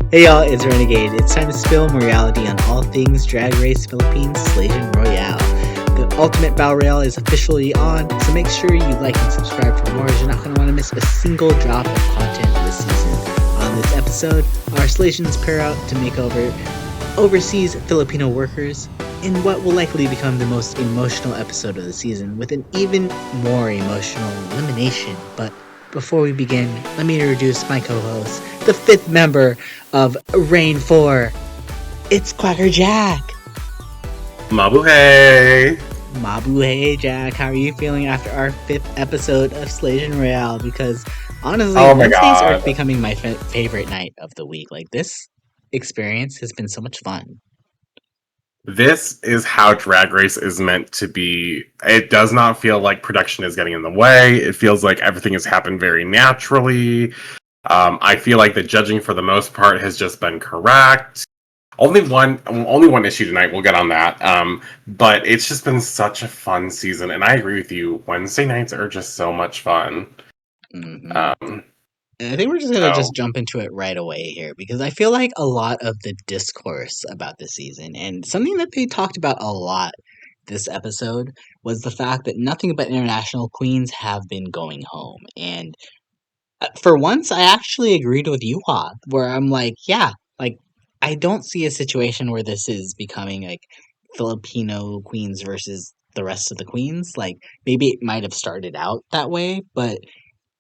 Hey y'all, it's Renegade. It's time to spill more reality on all things Drag Race Philippines Slaysian Royale. The Ultimate Battle Royale is officially on, so make sure you like and subscribe for more, as you're not going to want to miss a single drop of content this season. On this episode, our Slaysians pair out to make over Overseas Filipino Workers in what will likely become the most emotional episode of the season, with an even more emotional elimination. But before we begin, let me introduce my co-host, the fifth member of Reign 4. It's QuackrrJack. Mabuhay! Mabuhay, Jack. How are you feeling after our fifth episode of Slaysian Royale? Because honestly, Oh my Wednesdays god. are becoming my favorite night of the week. Like, this experience has been so much fun. This is how Drag Race is meant to be. It does not feel like production is getting in the way. It feels like everything has happened very naturally. I feel like the judging for the most part has just been correct. Only one issue tonight. We'll get on that. But it's just been such a fun season, and I agree with you. Wednesday nights are just so much fun. Mm-hmm. And I think we're just gonna So just jump into it right away here, because I feel like a lot of the discourse about the season, and something that they talked about a lot this episode, was the fact that nothing but international queens have been going home. And for once, I actually agreed with Yuhua, where I'm like, yeah, like, I don't see a situation where this is becoming like Filipino queens versus the rest of the queens. Like, maybe it might have started out that way, but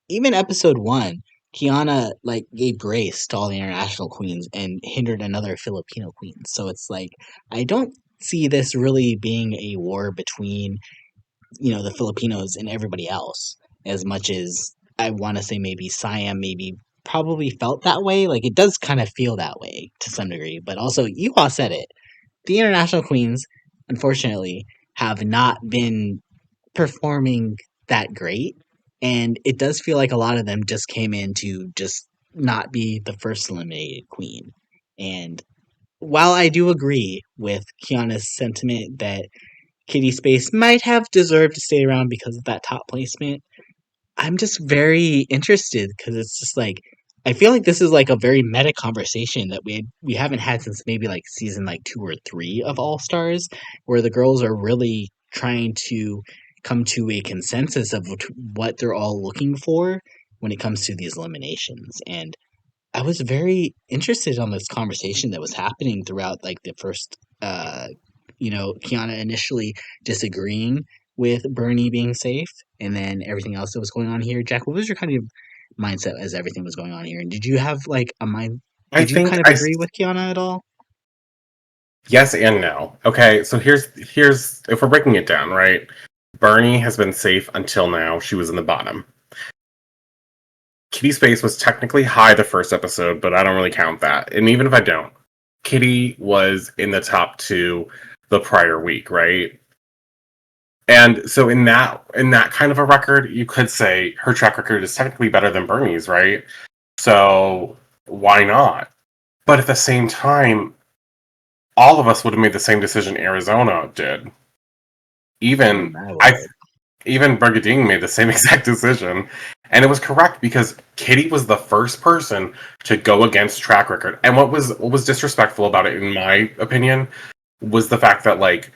even episode 1, Khianna, like, gave grace to all the international queens and hindered another Filipino queen. So it's like, I don't see this really being a war between, the Filipinos and everybody else, as much as I want to say maybe Siam maybe probably felt that way. Like, it does kind of feel that way to some degree, but also Yuhua said it. The international queens, unfortunately, have not been performing that great, and it does feel like a lot of them just came in to just not be the first eliminated queen. And while I do agree with Kiana's sentiment that Kitty Space might have deserved to stay around because of that top placement, I'm just very interested, because it's just like, I feel like this is like a very meta conversation that we haven't had since maybe like season like 2 or 3 of All Stars, where the girls are really trying to come to a consensus of what they're all looking for when it comes to these eliminations. And I was very interested on this conversation that was happening throughout like the first Khianna initially disagreeing with Bernie being safe, and then everything else that was going on here. Jack, what was your kind of mindset as everything was going on here? And did you have like a mind? I Did you think kind of agree with Khianna at all? yes and no. Okay, so here's if we're breaking it down, right? Bernie has been safe until now. She was in the bottom. Kitty Space was technically high the first episode, but I don't really count that. And even if I don't, Kitty was in the top 2 the prior week, right? And so in that kind of a record, you could say her track record is technically better than Bernie's, right? So why not? But at the same time, all of us would have made the same decision Arizona did. Even I I would. even Brigiding made the same exact decision, and it was correct because Kitty was the first person to go against track record. And what was disrespectful about it, in my opinion, was the fact that like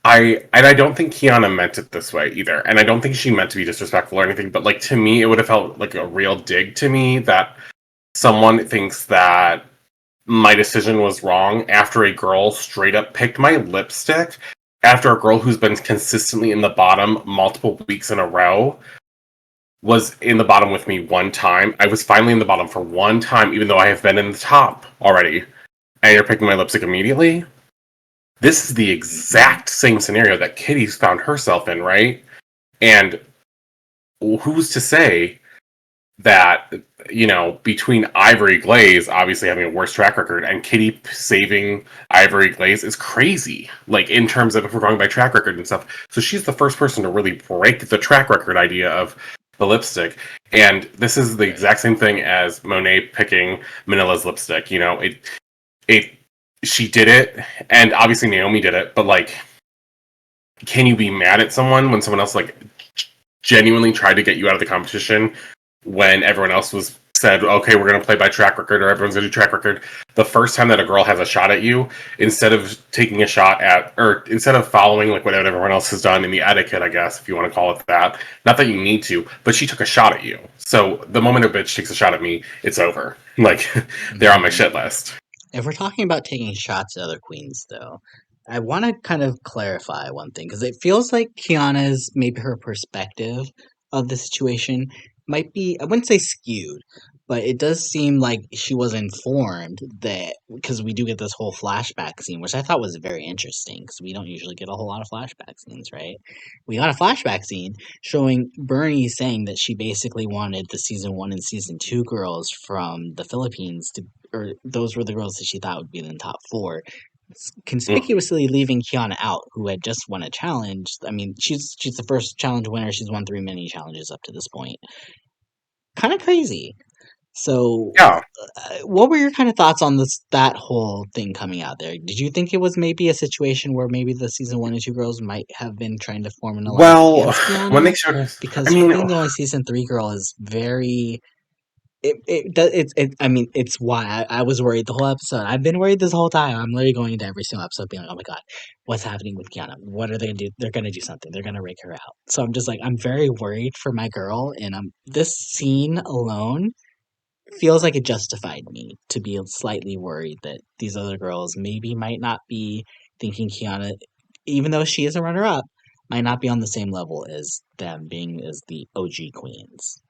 I don't think Khianna meant it this way either, and I don't think she meant to be disrespectful or anything. But like to me, it would have felt like a real dig to me that someone thinks that my decision was wrong after a girl straight up picked my lipstick, after a girl who's been consistently in the bottom multiple weeks in a row was in the bottom with me one time. I was finally in the bottom for one time, even though I have been in the top already. And you're picking my lipstick immediately? This is the exact same scenario that Kitty's found herself in, right? And who's to say that, between Ivory Glaze obviously having a worse track record and Kitty saving Ivory Glaze is crazy, like in terms of if we're going by track record and stuff. So she's the first person to really break the track record idea of the lipstick. And this is the exact same thing as Monet picking Manila's lipstick. It she did it, and obviously Naomi did it, but like, can you be mad at someone when someone else like genuinely tried to get you out of the competition when everyone else was said, okay, we're going to play by track record or everyone's going to do track record. The first time that a girl has a shot at you, instead of taking a shot at, or instead of following like what everyone else has done in the etiquette, I guess, if you want to call it that, not that you need to, but she took a shot at you. So the moment a bitch takes a shot at me, it's over. Like, they're on my Mm. shit list. If we're talking about taking shots at other queens, though, I want to kind of clarify one thing because it feels like Kiana's maybe her perspective of the situation might be, I wouldn't say skewed, but it does seem like she was informed that because we do get this whole flashback scene, which I thought was very interesting because we don't usually get a whole lot of flashback scenes, right? We got a flashback scene showing Bernie saying that she basically wanted the season one and season two girls from the Philippines to, or those were the girls that she thought would be in the top four, Mm. conspicuously leaving Khianna out, who had just won a challenge. I mean, she's the first challenge winner. She's won three mini challenges up to this point. Kind of crazy. So, Yeah. what were your kind of thoughts on this that whole thing coming out there? Did you think it was maybe a situation where maybe the season one and two girls might have been trying to form an alliance Well, against when they Khianna? showed us, I Because her mean, being the only season three girl is very it I mean it's why I was worried the whole episode. I've been worried this whole time. I'm literally going into every single episode being like, oh my god, what's happening with Kiana? What are they gonna do? They're gonna do something. They're gonna rake her out. So I'm just like I'm very worried for my girl, and this scene alone feels like it justified me to be slightly worried that these other girls maybe might not be thinking Kiana, even though she is a runner up, might not be on the same level as them being as the OG queens.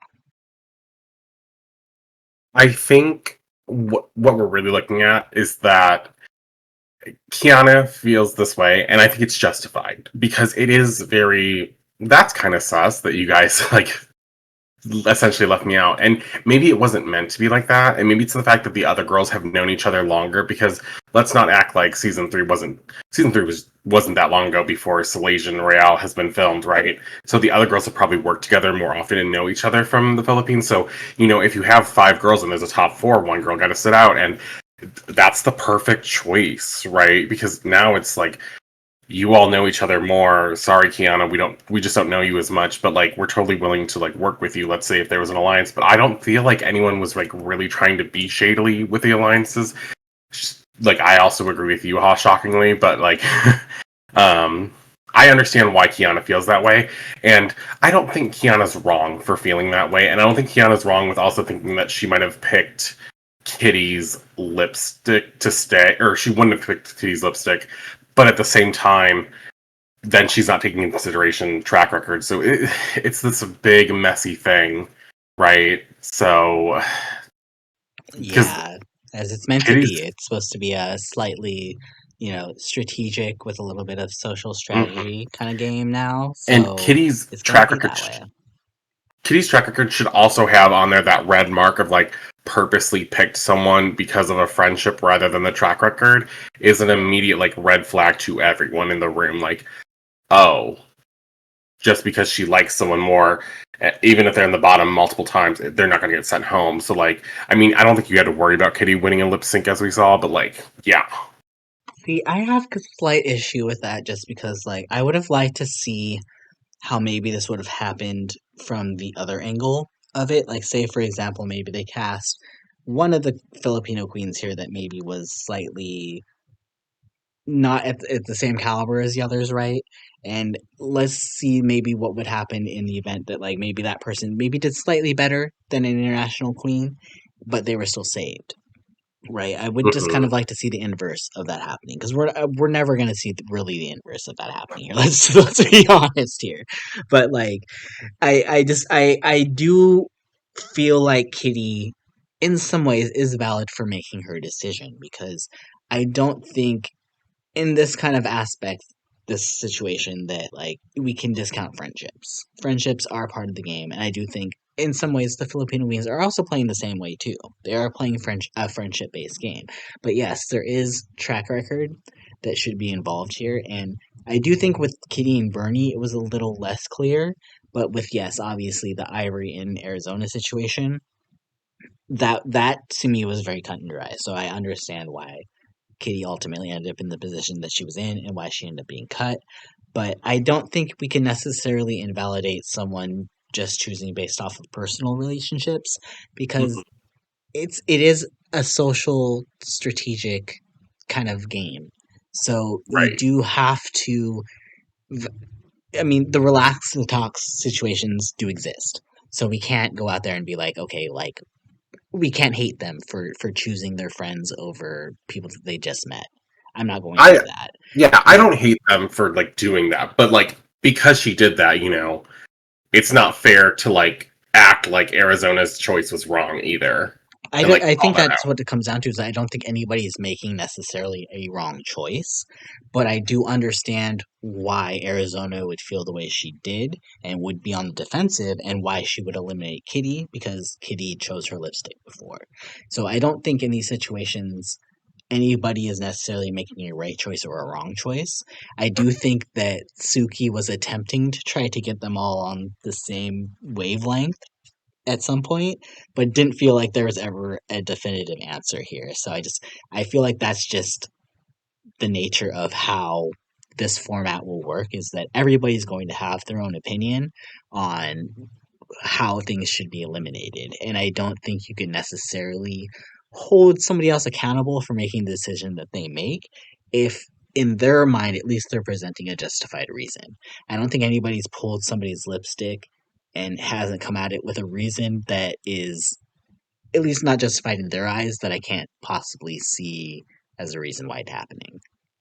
I think what we're really looking at is that Kiana feels this way, and I think it's justified because it is very. That's kind of sus that you guys like essentially left me out, and maybe it wasn't meant to be like that, and maybe it's the fact that the other girls have known each other longer. Because let's not act like season three wasn't that long ago before Slaysian Royale has been filmed, right? So the other girls have probably worked together more often and know each other from the Philippines. So if you have five girls and there's a top four, one girl got to sit out, and that's the perfect choice, right? Because now it's like you all know each other more. Sorry, Khianna, we just don't know you as much, but like we're totally willing to like work with you. Let's say if there was an alliance, but I don't feel like anyone was like really trying to be shadily with the alliances. Like I also agree with you, shockingly, but like um I understand why Khianna feels that way, and I don't think Kiana's wrong for feeling that way, and I don't think Kiana's wrong with also thinking that she might have picked Kitty's lipstick to stay, or she wouldn't have picked Kitty's lipstick, but at the same time, then she's not taking into consideration track record. So it's this big messy thing, right? So because Yeah, as it's meant to be. Kitty's It's supposed to be a slightly, strategic with a little bit of social mhm. strategy kind of game now. And So it's gonna be that way. Kitty's track record should also have on there that red mark of like purposely picked someone because of a friendship rather than the track record is an immediate like red flag to everyone in the room. Like, oh, just because she likes someone more, even if they're in the bottom multiple times, they're not going to get sent home. So, like, I mean, I don't think you had to worry about Kitty winning a lip sync as we saw, but like, yeah. See, I have a slight issue with that just because, like, I would have liked to see how maybe this would have happened from the other angle of it. Like, say, for example, maybe they cast one of the Filipino queens here that maybe was slightly not at the same caliber as the others, right? And let's see maybe what would happen in the event that like maybe that person maybe did slightly better than an international queen, but they were still saved, right? I would just kind Hmm. of like to see the inverse of that happening because we're never gonna see really the inverse of that happening here. Let's be honest here, but like I do feel like Kitty in some ways is valid for making her decision because I don't think in this kind of aspect, this situation that like we can discount friendships. Friendships are part of the game, and I do think in some ways the Filipino queens are also playing the same way too. They are playing a friendship based game. But yes, there is track record that should be involved here, and I do think with Kitty and Bernie it was a little less clear. But with yes, obviously the Ivory in Arizona situation, that to me was very cut and dry. So I understand why Katie ultimately ended up in the position that she was in and why she ended up being cut. But I don't think we can necessarily invalidate someone just choosing based off of personal relationships, because Mhm. it is a social strategic kind of game. So you Right. do have to I mean, the relax the talks situations do exist. So we can't go out there and be like, okay, like we can't hate them for choosing their friends over people that they just met. I'm not going to I do that. Yeah, I But don't hate them for like doing that, but like because she did that, it's not fair to like act like Arizona's choice was wrong either, and like I call think that that's out. what it comes down to is I don't think anybody is making necessarily a wrong choice, but I do understand why Arizona would feel the way she did and would be on the defensive and why she would eliminate Kitty because Kitty chose her lipstick before. So I don't think in these situations anybody is necessarily making a right choice or a wrong choice. I do think that Suki was attempting to try to get them all on the same wavelength at some point, but didn't feel like there was ever a definitive answer here. So I feel like that's just the nature of how this format will work is that everybody's going to have their own opinion on how things should be eliminated. And I don't think you can necessarily hold somebody else accountable for making the decision that they make if in their mind at least they're presenting a justified reason. I don't think anybody's pulled somebody's lipstick and hasn't come at it with a reason that is at least not justified in their eyes that I can't possibly see as a reason why it's happening.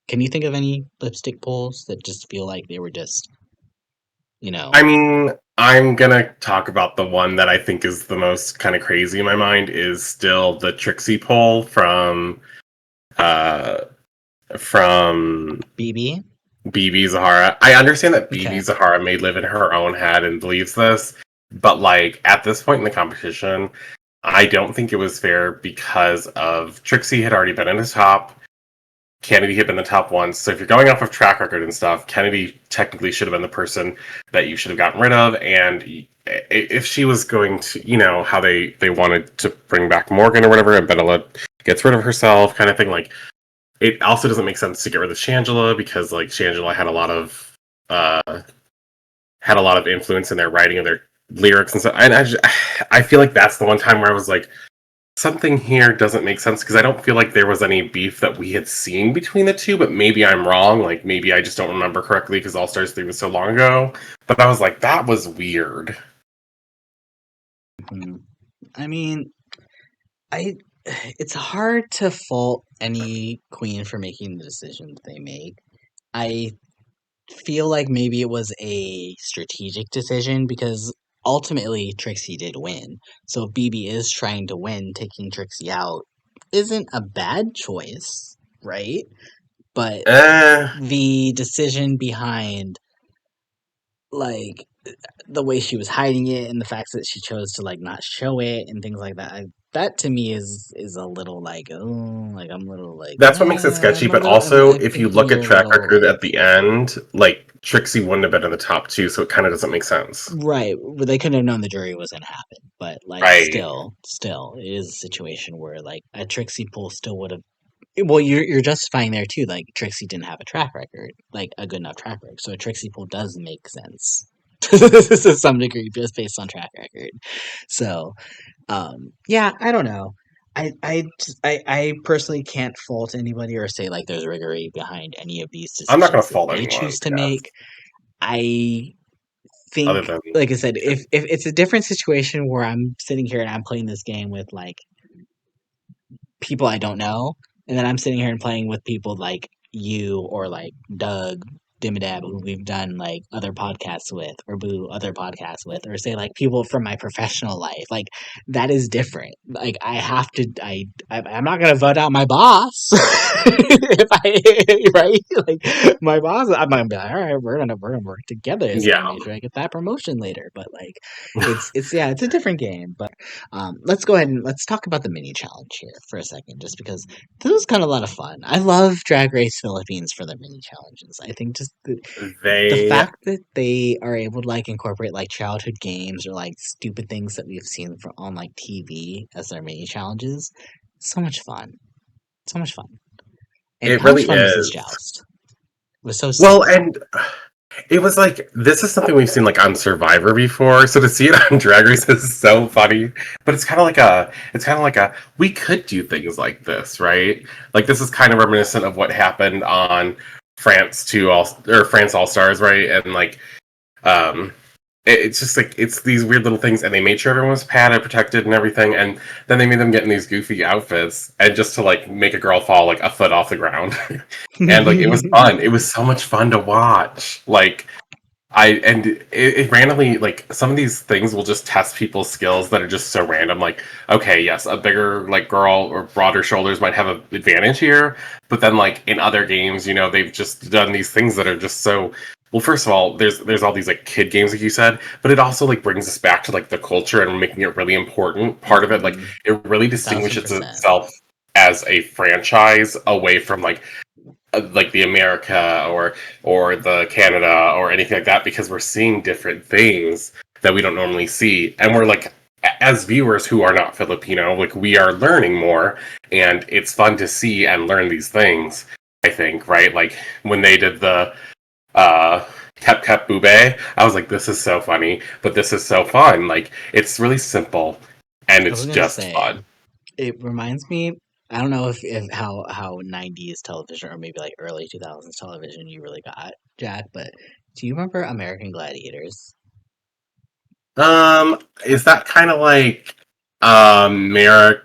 Can you think of any lipstick pulls that just feel like they were just, you I know, mean, I'm gonna talk about the one that I think is the most kind of crazy in my mind is still the Trixie poll uh from BB? BB Zahara. I understand that BB Okay. Zahara may live in her own head and believes this, but like at this point in the competition, I don't think it was fair because of Trixie had already been in the top. Kennedy had been the top one. So if you're going off of track record and stuff, Kennedy technically should have been the person that you should have gotten rid of. And if she was going to, how they wanted to bring back Morgan or whatever, and Bella gets rid of herself, kind of thing, like it also doesn't make sense to get rid of Shangela because like Shangela uh had a lot of influence in their writing and their lyrics and stuff. And I feel like that's the one time where I was like, something here doesn't make sense because I don't feel like there was any beef that we had seen between the two, but maybe I'm wrong. Like maybe I just don't remember correctly because All Stars 3 was so long ago. But I was like, that was weird. Mhm. I mean, I it's hard to fault any queen for making the decisions they make. I feel like maybe it was a strategic decision because ultimately Trixie did win. So if BB is trying to win, taking Trixie out isn't a bad choice, right? But Uh, the decision behind like the way she was hiding it and the fact that she chose to like not show it and things like that, that to me is a little like, oh, like I'm a little like, that's what makes it sketchy. I'm a But little also, I'm if you thinking look at you're a track little record like at the end, like Trixie wouldn't have been in the top two, so it kind of doesn't make sense. right. Well, they couldn't have known the jury was gonna happen, but like Right. still, it is a situation where like a Trixie pool still would have. Well, you're justifying there too. Like Trixie didn't have a track record, like a good enough track record, so a Trixie pool does make sense to some degree just based on track record. So yeah, I don't know. I personally can't fault anybody or say like there's rigor behind any of these I'm not going decisions to that fault they anyone, choose to yeah, make. I other think, than like I said, Kitty. if it's a different situation where I'm sitting here and I'm playing this game with like people I don't know, and then I'm sitting here and playing with people like you or like Doug Dimmadab, who we've done like other podcasts with, or Boo other podcasts with, or say like people from my professional life. Like that is different. Like I have to, I'm not gonna vote out my boss if I right like my boss. I'm gonna be like, all right, we're gonna work together. It's gonna Yeah, make sure I get that promotion later. But like, it's yeah, it's a different game. But let's go ahead and let's talk about the mini challenge here for a second, just because this was kind of a lot of fun. I love Drag Race Philippines for their mini challenges. I think just the they fact that they are able to like incorporate like childhood games or like stupid things that we've seen from on like TV as their mini challenges, so much fun, so much fun. And it how much really fun was this is. joust? It was so Well, silly. and It was like this is something we've seen like on Survivor before, so to see it on Drag Race is so funny. But it's kind of like a we could do things like this, right? Like this is kind of reminiscent of what happened on France All Stars, right? And like um it's just like it's these weird little things, and they made sure everyone was padded, protected, and everything, and then they made them get in these goofy outfits, and just to like make a girl fall like a foot off the ground, and like it was fun. It was so much fun to watch. Like it randomly like some of these things will just test people's skills that are just so random. Like, okay, yes, a bigger like girl or broader shoulders might have an advantage here, but then like in other games, they've just done these things that are just so. Well, first of all, there's all these like kid games, like you said, but it also like brings us back to like the culture and making it really important. Part of it, like Mhm. it really Thousand distinguishes percent. itself as a franchise away from like the America or the Canada or anything like that, because we're seeing different things that we don't normally see, and we're like as viewers who are not Filipino, like we are learning more, and it's fun to see and learn these things. I think, right? Like when they did the uh Kep Bube, I was like, this is so funny, but this is so fun. Like it's really simple and I was it's gonna just say fun. it reminds me. I don't know if how 90s television or maybe like early 2000s television you really got, Jack, but do you remember American Gladiators? Is that kind of like America's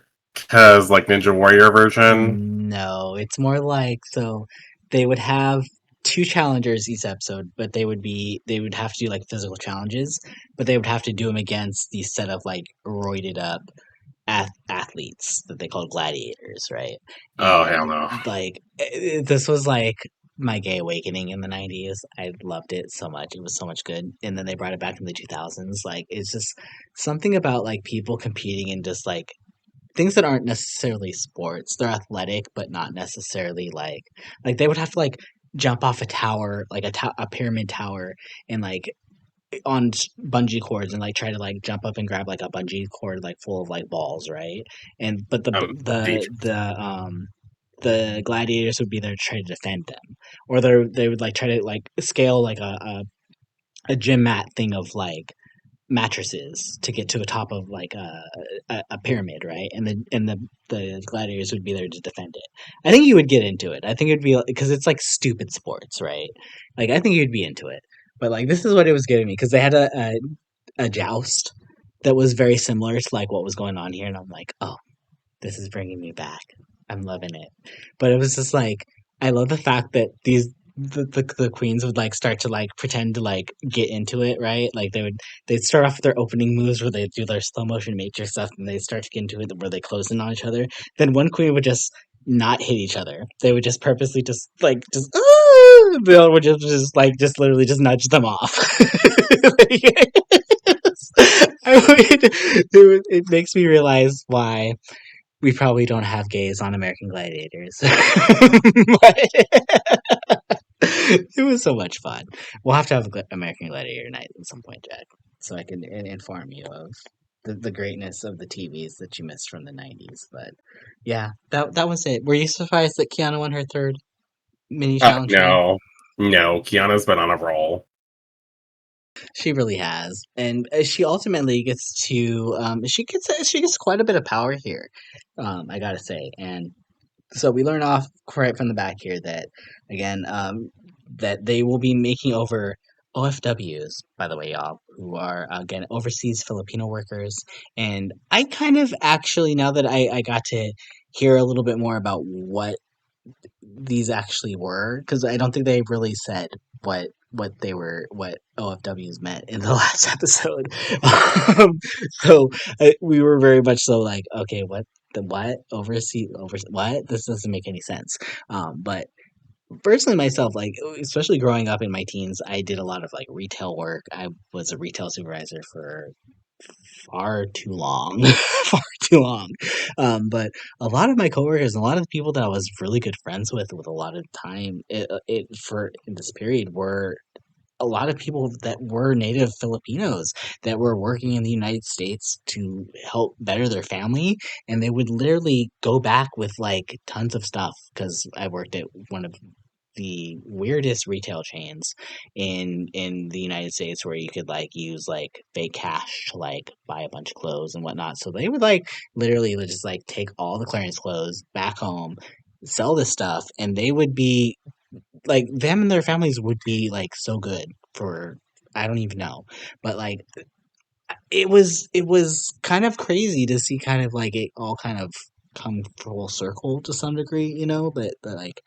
like Ninja Warrior version? No, it's more like so they would have two challengers each episode, but they would have to do like physical challenges, but they would have to do them against these set of like roided up athletes that they call gladiators, right? Oh hell And no. like this was like my gay awakening in the 90s. I loved it so much. It was so much good. And then they brought it back in the 2000s. Like it's just something about like people competing in just like things that aren't necessarily sports. They're athletic, but not necessarily like they would have to like jump off a tower, like a pyramid tower, and like on bungee cords and like try to like jump up and grab like a bungee cord like full of like balls, right? And but Deep. the gladiators would be there to try to defend them, or they would like try to like scale like a gym mat thing of like mattresses to get to the top of like a pyramid, right? And the gladiators would be there to defend it. I think you would get into it. I think it'd be because it's like stupid sports, right? Like I think you'd be into it. But like this is what it was giving me because they had a joust that was very similar to like what was going on here, and I'm like, oh, this is bringing me back. I'm loving it. But it was just like I love the fact that the queens would like start to like pretend to like get into it, right? Like they'd start off with their opening moves where they do their slow motion matrix stuff, and they start to get into it where they close in on each other. Then one queen would just not hit each other. They would just purposely just the other would just like just literally just nudge them off. I mean, it makes me realize why we probably don't have gays on American Gladiators. But it was so much fun. We'll have to have a American Gladiator night at some point, Jack, so I can inform you of the greatness of the TVs that you missed from the 90s. But yeah, that was it. Were you surprised that Khianna won her third mini challenge win? No, no. Kiana's been on a roll. She really has, and she ultimately gets to she gets quite a bit of power here. I gotta say, and so we learn off right from the back here that again that they will be making over OFWs, by the way, y'all, who are again overseas Filipino workers. And I kind of actually now that I got to hear a little bit more about what these actually were, because I don't think they really said what they were, what OFWs meant in the last episode. So we were very much so like, okay, what the what over what? This doesn't make any sense. But personally myself, like especially growing up in my teens, I did a lot of like retail work. I was a retail supervisor for far too long, far too long. But a lot of my coworkers, and a lot of the people that I was really good friends with a lot of time, it for in this period were a lot of people that were native Filipinos that were working in the United States to help better their family, and they would literally go back with like tons of stuff because I worked at one of the weirdest retail chains in the United States where you could like use like fake cash to like buy a bunch of clothes and whatnot. So they would like literally just like take all the clearance clothes back home, sell this stuff, and they would be like them and their families would be like so good for I don't even know. But like it was kind of crazy to see kind of like it all kind of come full circle to some degree, but like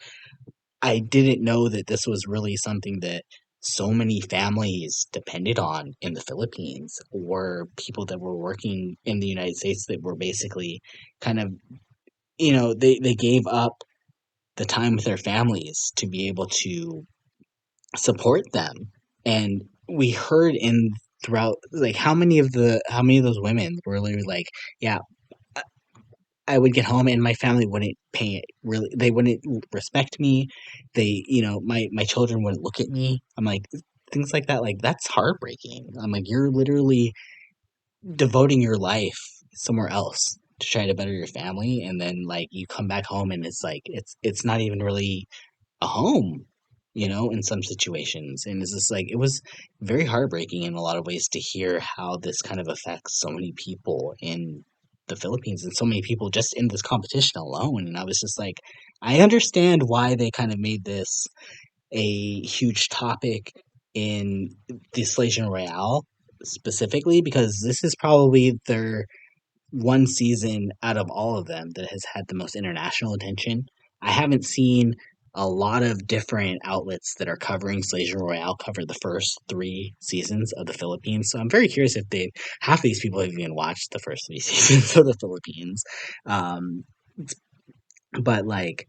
I didn't know that this was really something that so many families depended on in the Philippines, or people that were working in the United States that were basically kind of, they gave up the time with their families to be able to support them. And we heard in throughout like how many of those women were literally like, yeah, I would get home and my family wouldn't pay it really. They wouldn't respect me. My children wouldn't look at me. I'm like, things like that. Like, that's heartbreaking. I'm like, you're literally devoting your life somewhere else to try to better your family. And then like you come back home and it's like, it's not even really a home, in some situations. And it's just like, it was very heartbreaking in a lot of ways to hear how this kind of affects so many people in the Philippines and so many people just in this competition alone. And I was just like, I understand why they kind of made this a huge topic in the Slaysian Royale specifically, because this is probably their one season out of all of them that has had the most international attention. I haven't seen a lot of different outlets that are covering Slaysian Royale cover the first three seasons of the Philippines. So I'm very curious if they half these people have even watched the first three seasons of the Philippines. Um, but like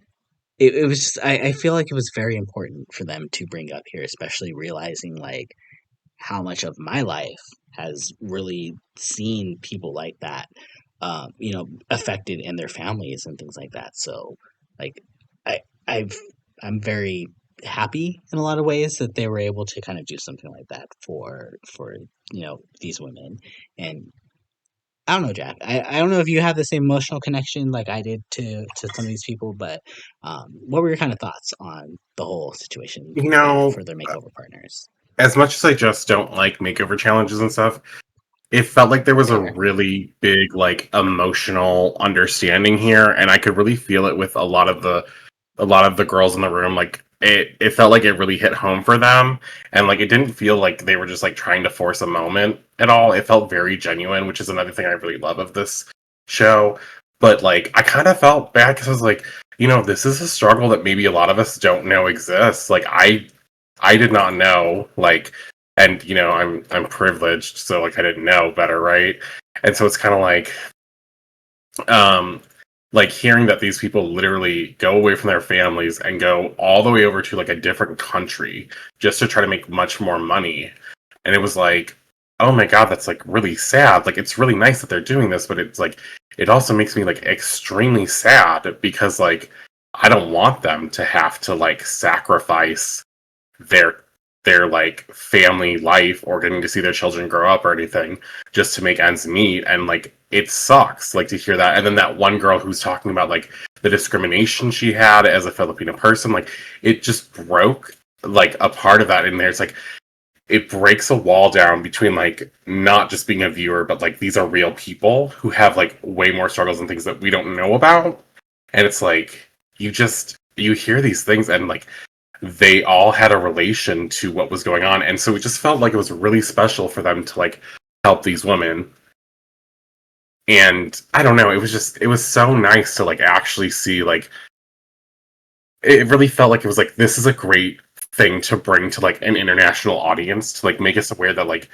it was just I feel like it was very important for them to bring up here, especially realizing like how much of my life has really seen people like that, affected in their families and things like that. So, like, I, I've, I'm very happy in a lot of ways that they were able to kind of do something like that for these women. And I don't know, Jack. I don't know if you have the same emotional connection like I did to some of these people, but what were your kind of thoughts on the whole situation You know, for their makeover partners? as much as I just don't like makeover challenges and stuff, it felt like there was a Fair. really big like emotional understanding here, and I could really feel it with a lot of the girls in the room. Like it felt like it really hit home for them, and like it didn't feel like they were just like trying to force a moment at all. It felt very genuine, which is another thing I really love of this show. But like I kind of felt bad because I was like, this is a struggle that maybe a lot of us don't know exists. Like I did not know, like, and I'm privileged, so like I didn't know better, right? And so it's kind of um like hearing that these people literally go away from their families and go all the way over to like a different country just to try to make much more money. And it was like, oh my god, that's like really sad. Like it's really nice that they're doing this, but it's like it also makes me like extremely sad because like I don't want them to have to like sacrifice their like family life or getting to see their children grow up or anything just to make ends meet. And like it sucks like to hear that. And then that one girl who's talking about like the discrimination she had as a Filipino person, like it just broke like a part of that in there. It's like it breaks a wall down between like not just being a viewer, but like these are real people who have like way more struggles and things that we don't know about. And it's like you hear these things and like they all had a relation to what was going on, and so it just felt like it was really special for them to like help these women. And I don't know, it was so nice to like actually see like it really felt like it was like this is a great thing to bring to like an international audience to like make us aware that like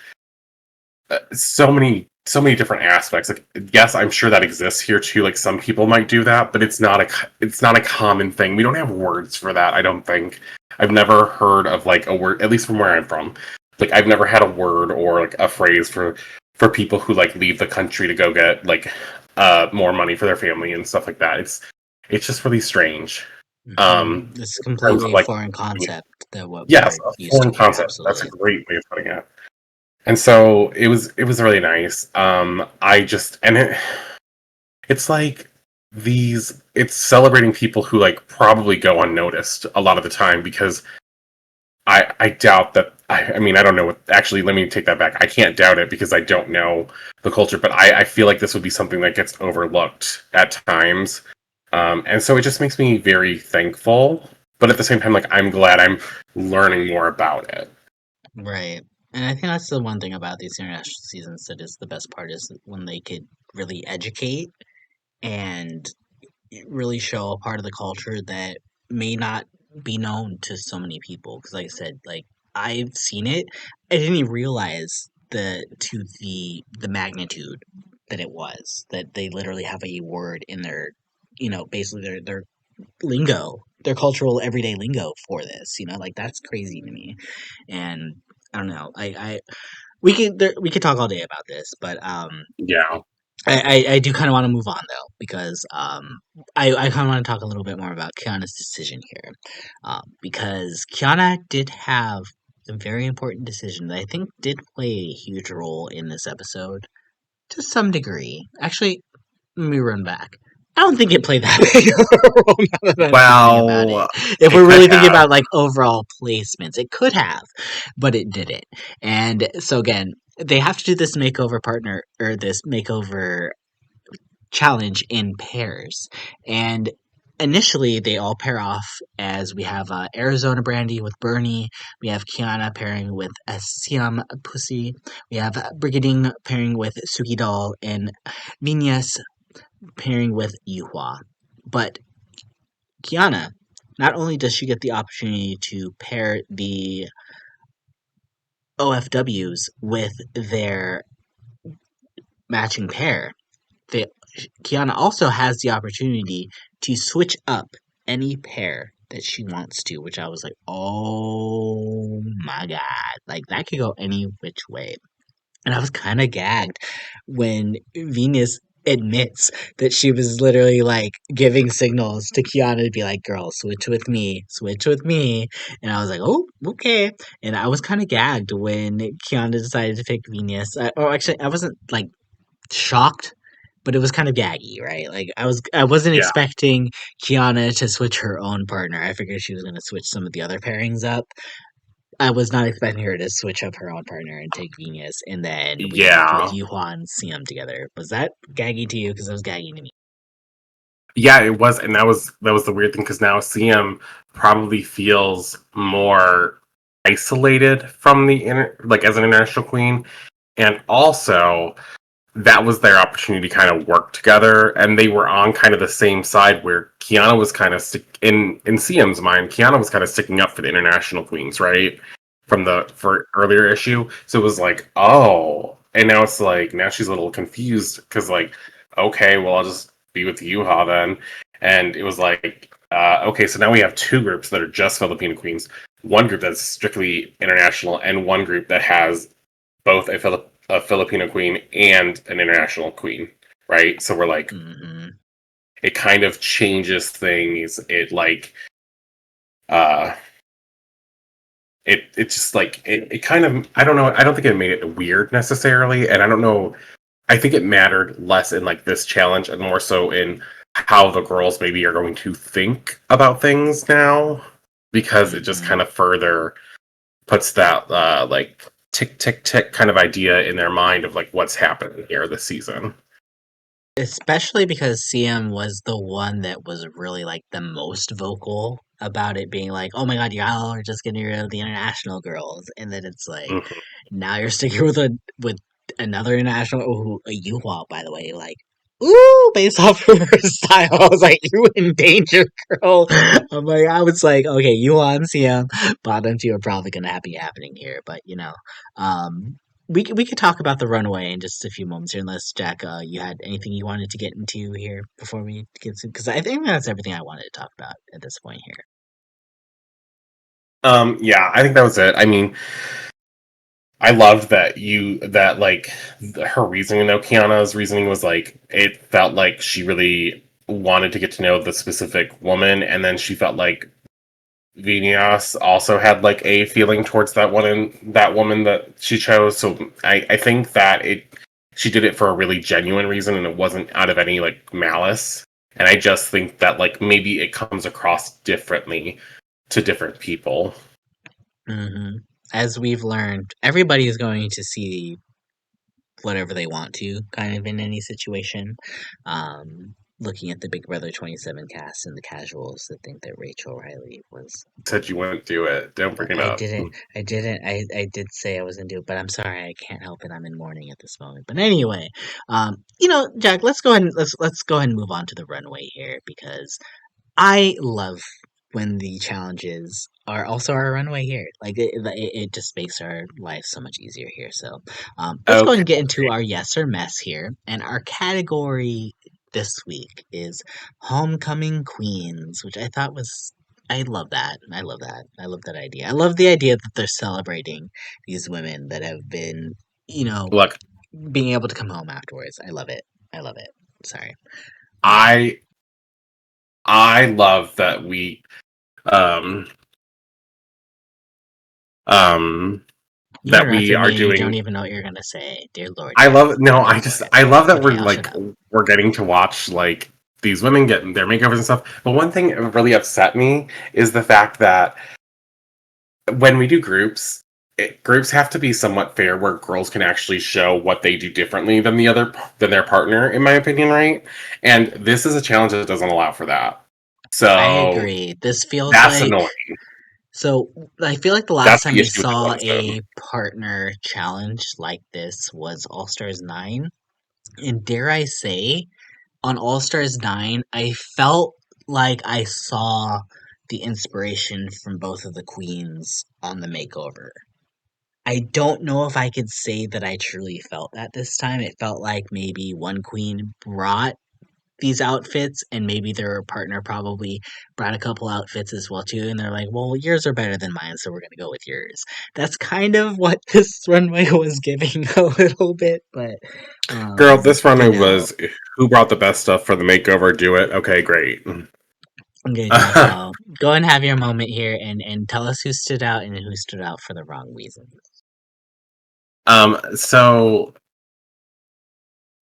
so many different aspects. Like yes, I'm sure that exists here too. Like some people might do that, but it's not a common thing. We don't have words for that, I don't think. I've never heard of like a word, at least from where I'm from. Like I've never had a word or like a phrase for people who like leave the country to go get like more money for their family and stuff like that. It's just really strange. It's In terms of completely a like foreign concept than what yes, we're a used to foreign here. concept. That's a Absolutely. great way of putting it. And so it was really nice. I just and it's like these it's celebrating people who like probably go unnoticed a lot of the time because I doubt that I mean I don't know what actually let me take that back. I can't doubt it because I don't know the culture, but I feel like this would be something that gets overlooked at times. And so it just makes me very thankful. But at the same time, like I'm glad I'm learning more about it. Right. And I think that's the one thing about these international seasons that is the best part is when they could really educate and really show a part of the culture that may not be known to so many people. Because, like I said, like I've seen it, I didn't even realize the magnitude that it was. That they literally have a word in their, basically their lingo, their cultural everyday lingo for this. Like that's crazy to me. And I don't know, we could talk all day about this, but Yeah. I do kind of want to move on though because I kind of want to talk a little bit more about Kiana's decision here, because Khianna did have a very important decision that I think did play a huge role in this episode to some degree. Actually, let me run back. I don't think it played that big of a role now that I'm thinking about it. Well, If it we're could really thinking have. about like overall placements, it could have, but it didn't. And so again, they have to do this makeover partner or this makeover challenge in pairs. And initially, they all pair off as we have Arizona Brandy with Bernie, we have Khianna pairing with Siam Pussy, we have Brigiding pairing with Suki Doll, and Vinas pairing with Yuhua. But Khianna, not only does she get the opportunity to pair the OFWs with their matching pair, they, Khianna also has the opportunity to switch up any pair that she wants to, which I was like, oh my god, like that could go any which way. And I was kind of gagged when Venus admits that she was literally like giving signals to Khianna to be like, girl, switch with me, switch with me. And I was like, oh, okay. And I was kind of gagged when Khianna decided to pick Venus. Or actually, I wasn't like shocked, but it was kind of gaggy, right? Like I wasn't Yeah. expecting Khianna to switch her own partner. I figured she was going to switch some of the other pairings up. I was not expecting her to switch up her own partner and take Venus, and then we end with Yeah. Yuhua and Siam together. Was that gaggy to you? Because it was gaggy to me. Yeah, it was, and that was the weird thing because now CM probably feels more isolated from like as an international queen, and also that was their opportunity to kind of work together, and they were on kind of the same side where Khianna was kind of in CM's mind, Khianna was kind of sticking up for the international queens, right? From the for earlier issue, so it was like, oh, and now it's like now she's a little confused because like, okay, well I'll just be with Yuha then, and it was like, okay, so now we have two groups that are just Filipino queens, one group that's strictly international, and one group that has both a Filipino queen and an international queen, right? So we're like, Hmm. it kind of changes things. It like, uh, it just like it kind of I don't know. I don't think it made it weird necessarily, and I don't know. I think it mattered less in like this challenge and more so in how the girls maybe are going to think about things now because it just Hmm. kind of further puts that like tick tick tick kind of idea in their mind of like what's happening here this season. Especially because CM was the one that was really like the most vocal about it being like, oh my god, y'all are just getting rid of the international girls, and then it's like Mhm. now you're sticking with another international, oh, a Yuhua, by the way, like. Ooh, based off of her style, I was like, "You in danger, girl." I was like, "Okay, Yuhua and CM, bottom two are probably gonna be happening here." But um, we could talk about the runaway in just a few moments here, unless Jack, you had anything you wanted to get into here before we get to, because I think that's everything I wanted to talk about at this point here. Yeah, I think that was it. I mean, I loved that like her reasoning though. Kiana's reasoning was like it felt like she really wanted to get to know the specific woman, and then she felt like Vinas also had like a feeling towards that woman that she chose. So I think that it she did it for a really genuine reason, and it wasn't out of any like malice. And I just think that like maybe it comes across differently to different people. Hmm. As we've learned, everybody is going to see whatever they want to, kind of in any situation. Looking at the Big Brother 27 cast and the casuals that think that Rachel Riley was. Said you wouldn't do it. Don't bring it I up. didn't. I didn't. I did say I wasn't doing, but I'm sorry. I can't help it. I'm in mourning at this moment. But anyway, Jack. Let's go ahead and let's go ahead and move on to the runway here because I love when the challenges are also our runway here. Like it just makes our life so much easier here. So let's go ahead Okay. and get into our yes or mess here. And our category this week is Homecoming Queens, which I thought was. I love that. I love that. I love that idea. I love the idea that they're celebrating these women that have been, you know, Look, being able to come home afterwards. I love it. I love it. Sorry. Um, I I love that we um um You that we interrupted are me and you don't doing. even know what you're gonna say. Dear Lord, I Jack. love no, Dear Lord. I love that Okay, we're I'll shut like up. we're getting to watch like these women get their makeovers and stuff. But one thing that really upset me is the fact that when we do groups, groups have to be somewhat fair where girls can actually show what they do differently than than their partner, in my opinion, right? And this is a challenge that doesn't allow for that. I So agree. This feels that's like annoying. so. I feel like the last That's time the we issue with this saw episode. a partner challenge like this was All Stars 9. And dare I say, on All Stars 9, I felt like I saw the inspiration from both of the queens on the makeover. I don't know if I could say that I truly felt that this time. It felt like maybe one queen brought these outfits and maybe their partner probably brought a couple outfits as well too, and they're like, well, yours are better than mine, so we're gonna go with yours. That's kind of what this runway was giving a little bit, but Girl, this you runner know, was who brought the best stuff for the makeover, do it. Okay, great. okay, Jack, well, go and have your moment here and tell us who stood out and who stood out for the wrong reasons. So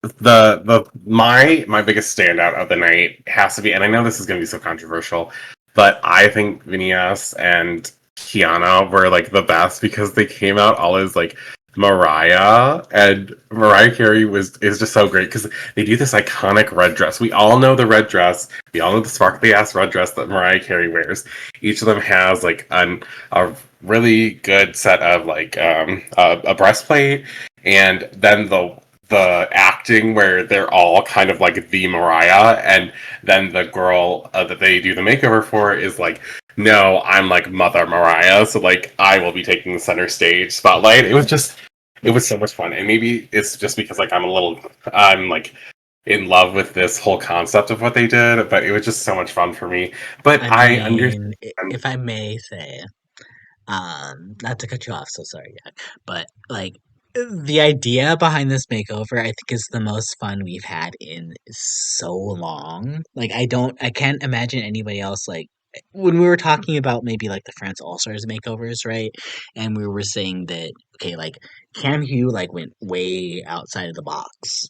the my biggest standout of the night has to be, and I know this is going to be so controversial, but I think Vinas and Khianna were like the best because they came out all as like Mariah, and Mariah Carey is just so great because they do this iconic red dress. We all know the red dress. We all know the sparkly ass red dress that Mariah Carey wears. Each of them has like a really good set of like a breastplate, and then the acting where they're all kind of like the Mariah, and then the girl that they do the makeover for is like, no, I'm like Mother Mariah, so like I will be taking the center stage spotlight. It was so much fun, and maybe it's just because like I'm like in love with this whole concept of what they did, but it was just so much fun for me. But I I understand. mean, if I may say, not to cut you off, so sorry, Jack, but like the idea behind this makeover, I think is the most fun we've had in so long. Like I can't imagine anybody else like when we were talking about maybe like the France All Stars makeovers, right? And we were saying that okay, like Cam Hugh like went way outside of the box,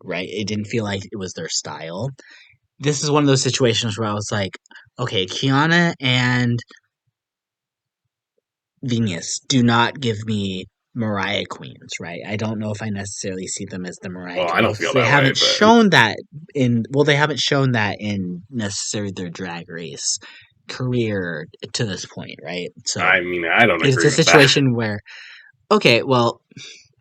right? It didn't feel like it was their style. This is one of those situations where I was like, okay, Khianna and Venus do not give me Mariah Queens, right? I don't know if I necessarily see them as the Mariah Well, I don't Queens. feel They that way, haven't but shown that they haven't shown that in necessarily their drag race career to this point, right? So I mean, I don't it's agree a with that. situation where okay, well,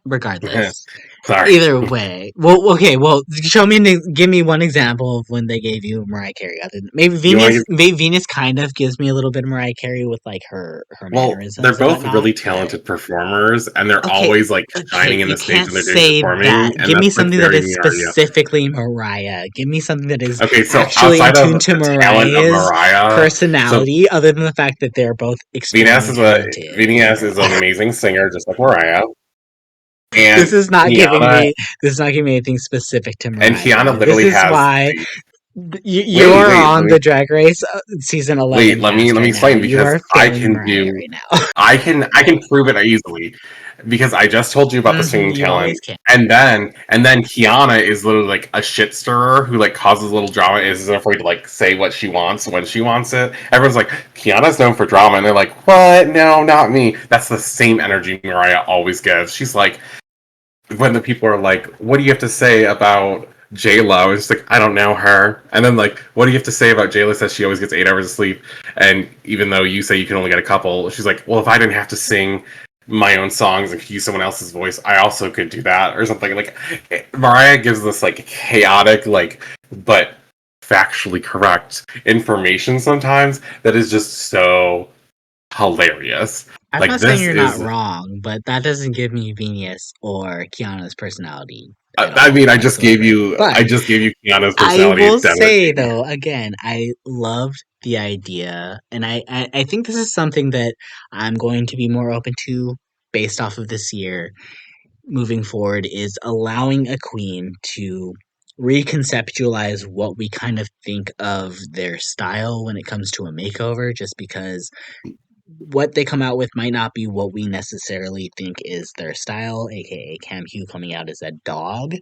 regardless, Sorry. either way, well, okay, well, show me, give me one example of when they gave you Mariah Carey. Other than, You want to Maybe Venus kind of gives me a little bit of Mariah Carey with like her Well, they're mannerisms and both whatnot. really But talented performers, and they're okay, always like okay, shining in you the stage can't when they're doing say that. performing, and Give me that's like something that very is me area. specifically Mariah. Give me something that is Okay, so actually in outside of tune to the talent of Mariah's Mariah, so personality, other than the fact that they're both extremely talented in Vinas their is an amazing singer, just like Mariah, This and is not giving Khianna me this is not giving me anything specific to and Mariah. Khianna This literally is has why the you wait, are wait, on the Drag Race season 11 let cast me right now. explain You because are failing Mariah right now. I can prove it easily. because I just told you about the singing You talent, always can. and then Khianna is literally like a shit stirrer who like causes a little drama and isn't afraid to like say what she wants when she wants it. Everyone's like, Khianna's known for drama, and they're like, what? No, not me. That's the same energy Mariah always gives. She's like, when the people are like, what do you have to say about J-Lo? It's like, I don't know her. And then like, what do you have to say about J-Lo says she always gets 8 hours of sleep, and even though you say you can only get a couple, she's like, well, if I didn't have to sing my own songs and could use someone else's voice, I also could do that, or something. Like, Mariah gives this like chaotic, like, but factually correct information sometimes that is just so hilarious. I'm Like, not saying this you're not is wrong, but that doesn't give me Venus or Kiana's personality at I all mean, whatsoever. I But just gave you Kiana's I personality will identity. say though, again, I loved the idea, and I think this is something that I'm going to be more open to based off of this year moving forward, is allowing a queen to reconceptualize what we kind of think of their style when it comes to a makeover, just because what they come out with might not be what we necessarily think is their style, aka Cam Hugh coming out as a dog.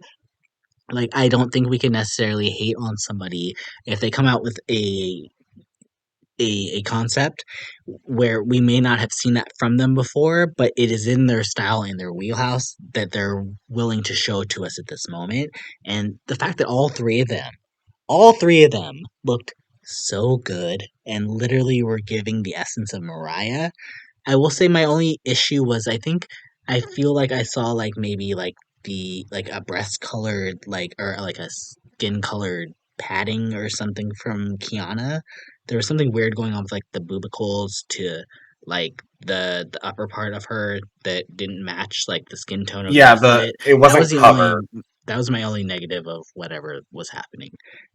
Like, I don't think we can necessarily hate on somebody if they come out with a concept where we may not have seen that from them before, but it is in their style and their wheelhouse that they're willing to show to us at this moment. And the fact that all three of them looked so good and literally were giving the essence of Mariah. I will say my only issue was, I feel like I saw like maybe like the like a breast colored like, or like a skin colored padding or something from Khianna. There was something weird going on with like the boobicles to like the upper part of her that didn't match like the skin tone of the Yeah, rest of it. it That was wasn't the only covered. that was my only negative of whatever was happening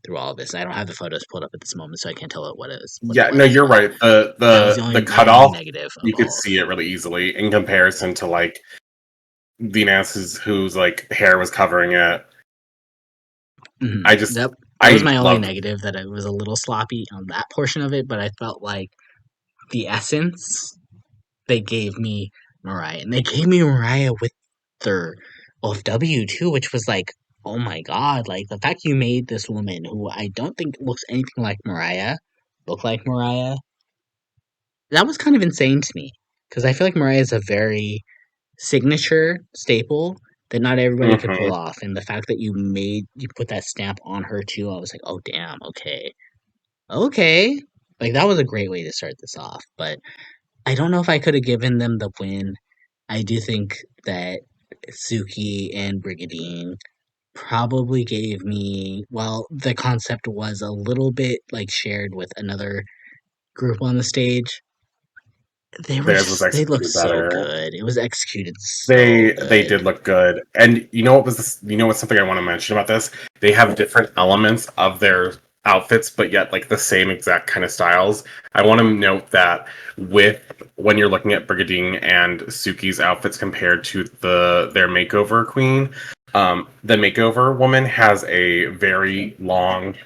through all of this. I don't have the photos pulled up at this moment, so I can't tell what it Yeah, no, was, you're but right. The that was the the my only cutoff, negative of you could all of see it. it really easily in comparison to like Vinas, whose like hair was covering it. I just Yep, that was I my only loved. negative, that it was a little sloppy on that portion of it, but I felt like the essence they gave me Mariah, and they gave me Mariah with their OFW too, which was like, oh my god, like the fact you made this woman who I don't think looks anything like Mariah look like Mariah, that was kind of insane to me, because I feel like Mariah is a very signature staple that not everybody could pull Mhm. off, and the fact that you put that stamp on her too, I was like, oh damn, okay. Okay. Like, that was a great way to start this off, but I don't know if I could have given them the win. I do think that Suki and Brigiding probably gave me, well, the concept was a little bit like shared with another group on the stage. Theirs was They looked executed so better. good. It was executed so They good. did look good, and you know what was this? You know what's something I want to mention about this? They have different elements of their outfits, but yet like the same exact kind of styles. I want to note that with when you're looking at Brigadine and Suki's outfits compared to their makeover queen, the makeover woman has a very long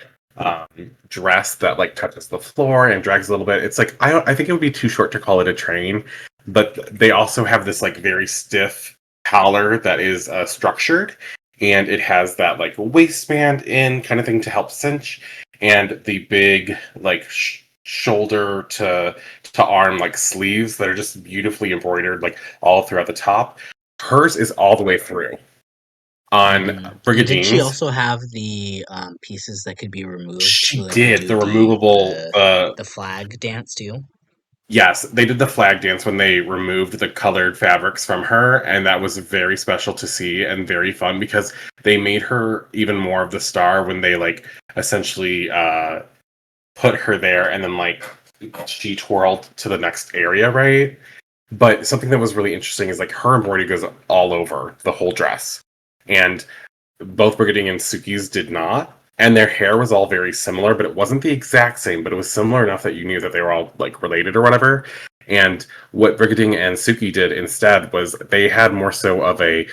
dress that like touches the floor and drags a little bit. It's like I think it would be too short to call it a train, but they also have this like very stiff collar that is structured, and it has that like waistband in kind of thing to help cinch, and the big like shoulder to arm like sleeves that are just beautifully embroidered like all throughout the top. Hers is all the way through. On And didn't she Brigadine's, also have the pieces that could be removed so she they could did do the removable the flag dance too? yes, they did the flag dance when they removed the colored fabrics from her, and that was very special to see and very fun because they made her even more of the star when they like essentially put her there and then like she twirled to the next area, right? But something that was really interesting is like her embroidery goes all over the whole dress. And both Brigading and Suki's did not. And their hair was all very similar, but it wasn't the exact same, but it was similar enough that you knew that they were all like related or whatever. And what Brigading and Suki did instead was they had more so of a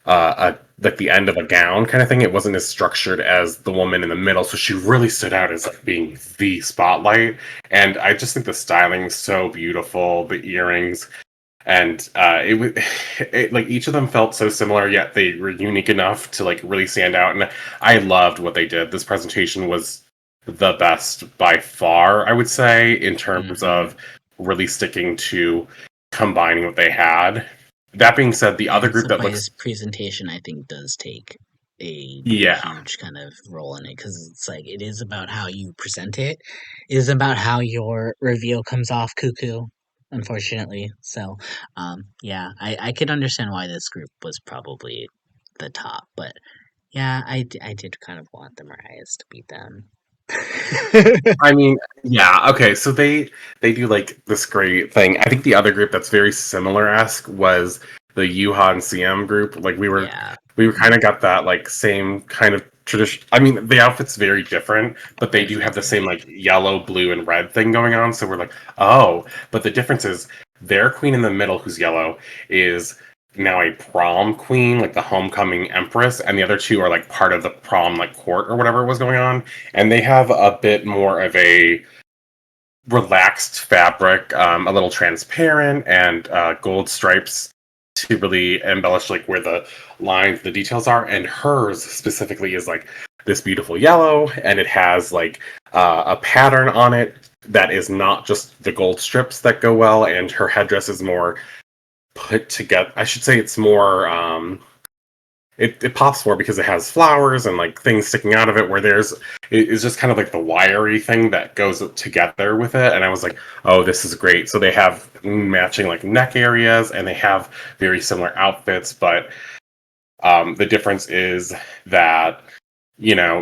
like the end of a gown kind of thing. It wasn't as structured as the woman in the middle, so she really stood out as like being the spotlight. And I just think the styling is so beautiful. The earrings, and it was like each of them felt so similar, yet they were unique enough to like really stand out. And I loved what they did. This presentation was the best by far, I would say, in terms Hmm. of really sticking to combining what they had. That being said, the other And group that looks, Sapaya's presentation, I think, does take a yeah, huge kind of role in it because it's like it is about how you present it. It is about how your reveal comes off cuckoo, unfortunately. So, yeah, I could understand why this group was probably the top, but yeah, I did kind of want the Mariahs to beat them. I mean, yeah, okay, so they do like this great thing. I think the other group that's very similar esque was the Yuha and Siam group. Like Yeah, we were kind of got that like same kind of tradition. I mean, the outfit's very different, but they do have the definitely. same like yellow, blue, and red thing going on. So we're like, oh, but the difference is their queen in the middle, who's yellow, is now a prom queen, like the homecoming empress, and the other two are like part of the prom like court or whatever was going on, and they have a bit more of a relaxed fabric, a little transparent, and gold stripes to really embellish like where the lines, the details are. And hers specifically is like this beautiful yellow, and it has like a pattern on it that is not just the gold strips that go well. And her headdress is more put together. I should say it's more. It pops more because it has flowers and like things sticking out of it where it is just kind of like the wiry thing that goes together with it. And I was like, oh, this is great. So they have matching like neck areas and they have very similar outfits, but the difference is that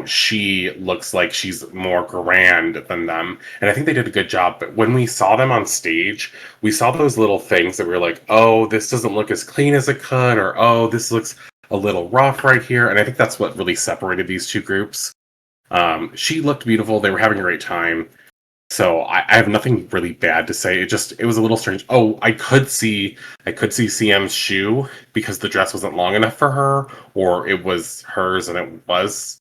she looks like she's more grand than them. And I think they did a good job. But when we saw them on stage, we saw those little things that we were like, oh, this doesn't look as clean as it could, or oh, this looks a little rough right here. And I think that's what really separated these two groups. She looked beautiful. They were having a great time. So I have nothing really bad to say. It was a little strange. Oh, I could see CM's shoe because the dress wasn't long enough for her, or it was hers and it was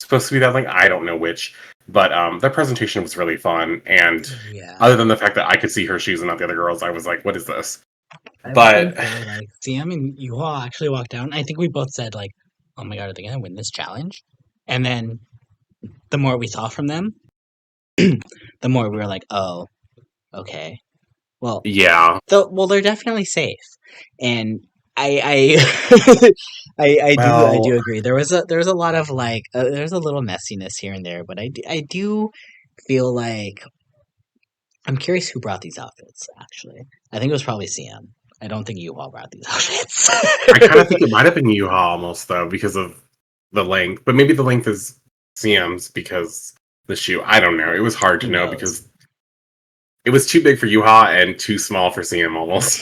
supposed to be that link. I don't know which, but their presentation was really fun. And other Yeah. than the fact that I could see her shoes and not the other girls, I was like, "What is this?" I was gonna But say like Siam and Yuhua actually walked down. I think we both said like, "Oh my god, are they gonna win this challenge?" And then the more we saw from them, the more we were like, "Oh, okay. Well, yeah, they're definitely safe." And I I well, do agree. There was a lot of like there's a little messiness here and there, but I do feel like I'm curious who brought these outfits. Actually, I think it was probably Siam. I don't think Yuhua brought these outfits. I kind of think it might have been Yuha almost though because of the length, but maybe the length is CM's because the shoe. I don't know. It was hard to Who know knows? because it was too big for Yuha and too small for CM almost.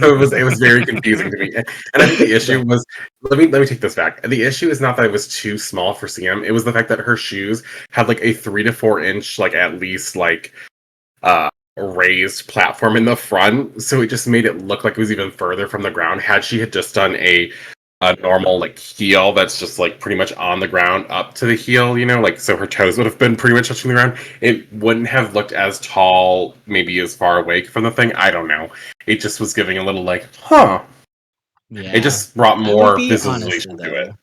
So it was very confusing to me. And I think the issue But was let me take this back. The issue is not that it was too small for CM. It was the fact that her shoes had like a 3 to 4 inch, like at least like raised platform in the front. So it just made it look like it was even further from the ground. Had she had just done a normal like heel that's just like pretty much on the ground up to the heel, like so her toes would have been pretty much touching the ground. It wouldn't have looked as tall, maybe as far away from the thing. I don't know. It just was giving a little like, huh. It yeah, just brought I would more be honest visualization to it. though.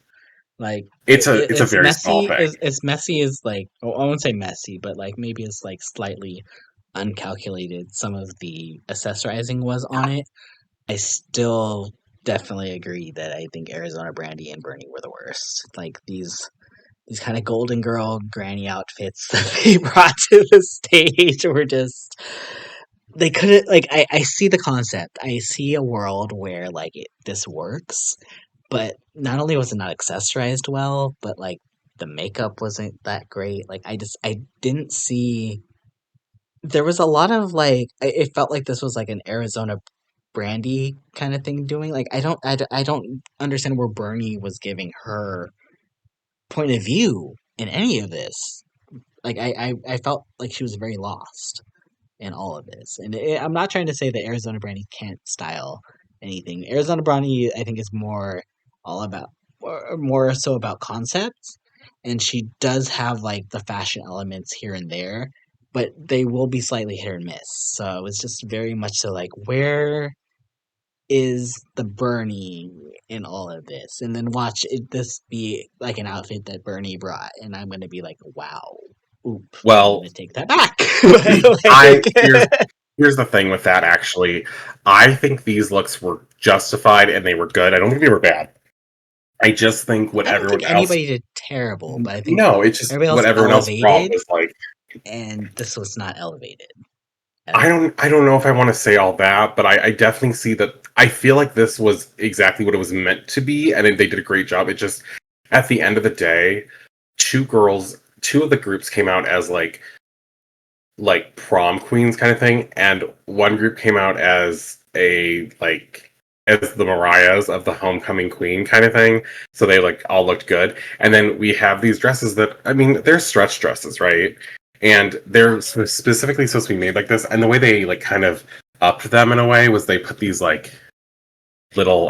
Like It's a it's very small messy. thing. It's messy as like I won't say messy, but like maybe it's like slightly uncalculated. Some of the accessorizing was on it. I still definitely agree that I think Arizona Brandy and Bernie were the worst. Like these kind of golden girl granny outfits that they brought to the stage were just they couldn't like I see the concept. I see a world where like this works, but not only was it not accessorized well, but like the makeup wasn't that great. Like I didn't see there was a lot of like it felt like this was like an Arizona Brandy kind of thing doing. Like I don't understand where Bernie was giving her point of view in any of this. Like I felt like she was very lost in all of this. And I'm not trying to say that Arizona Brandy can't style anything. Arizona Brandy, I think, is more all about, or more so about concepts. And she does have like the fashion elements here and there, but they will be slightly hit or miss. So it was just very much so like, where is the Bernie in all of this? And then watch this be like an outfit that Bernie brought, and I'm gonna be like, wow, oop, I'm Well, gonna take that back. I Like, here's the thing with that. Actually, I think these looks were justified and they were good. I don't think they were bad. I just think what I don't think everyone else. anybody did terrible, but I think No, it's just everybody what else everyone else brought elevated, was like. and this was not elevated at all. I don't know if I want to say all that, but I definitely see that. I feel like this was exactly what it was meant to be, and they did a great job. It just at the end of the day, two of the groups came out as like prom queens kind of thing, and one group came out as as the Mariahs of the homecoming queen kind of thing. So they like all looked good. And then we have these dresses that I mean they're stretch dresses, right? And they're specifically supposed to be made like this. And the way they like kind of upped them in a way was they put these like little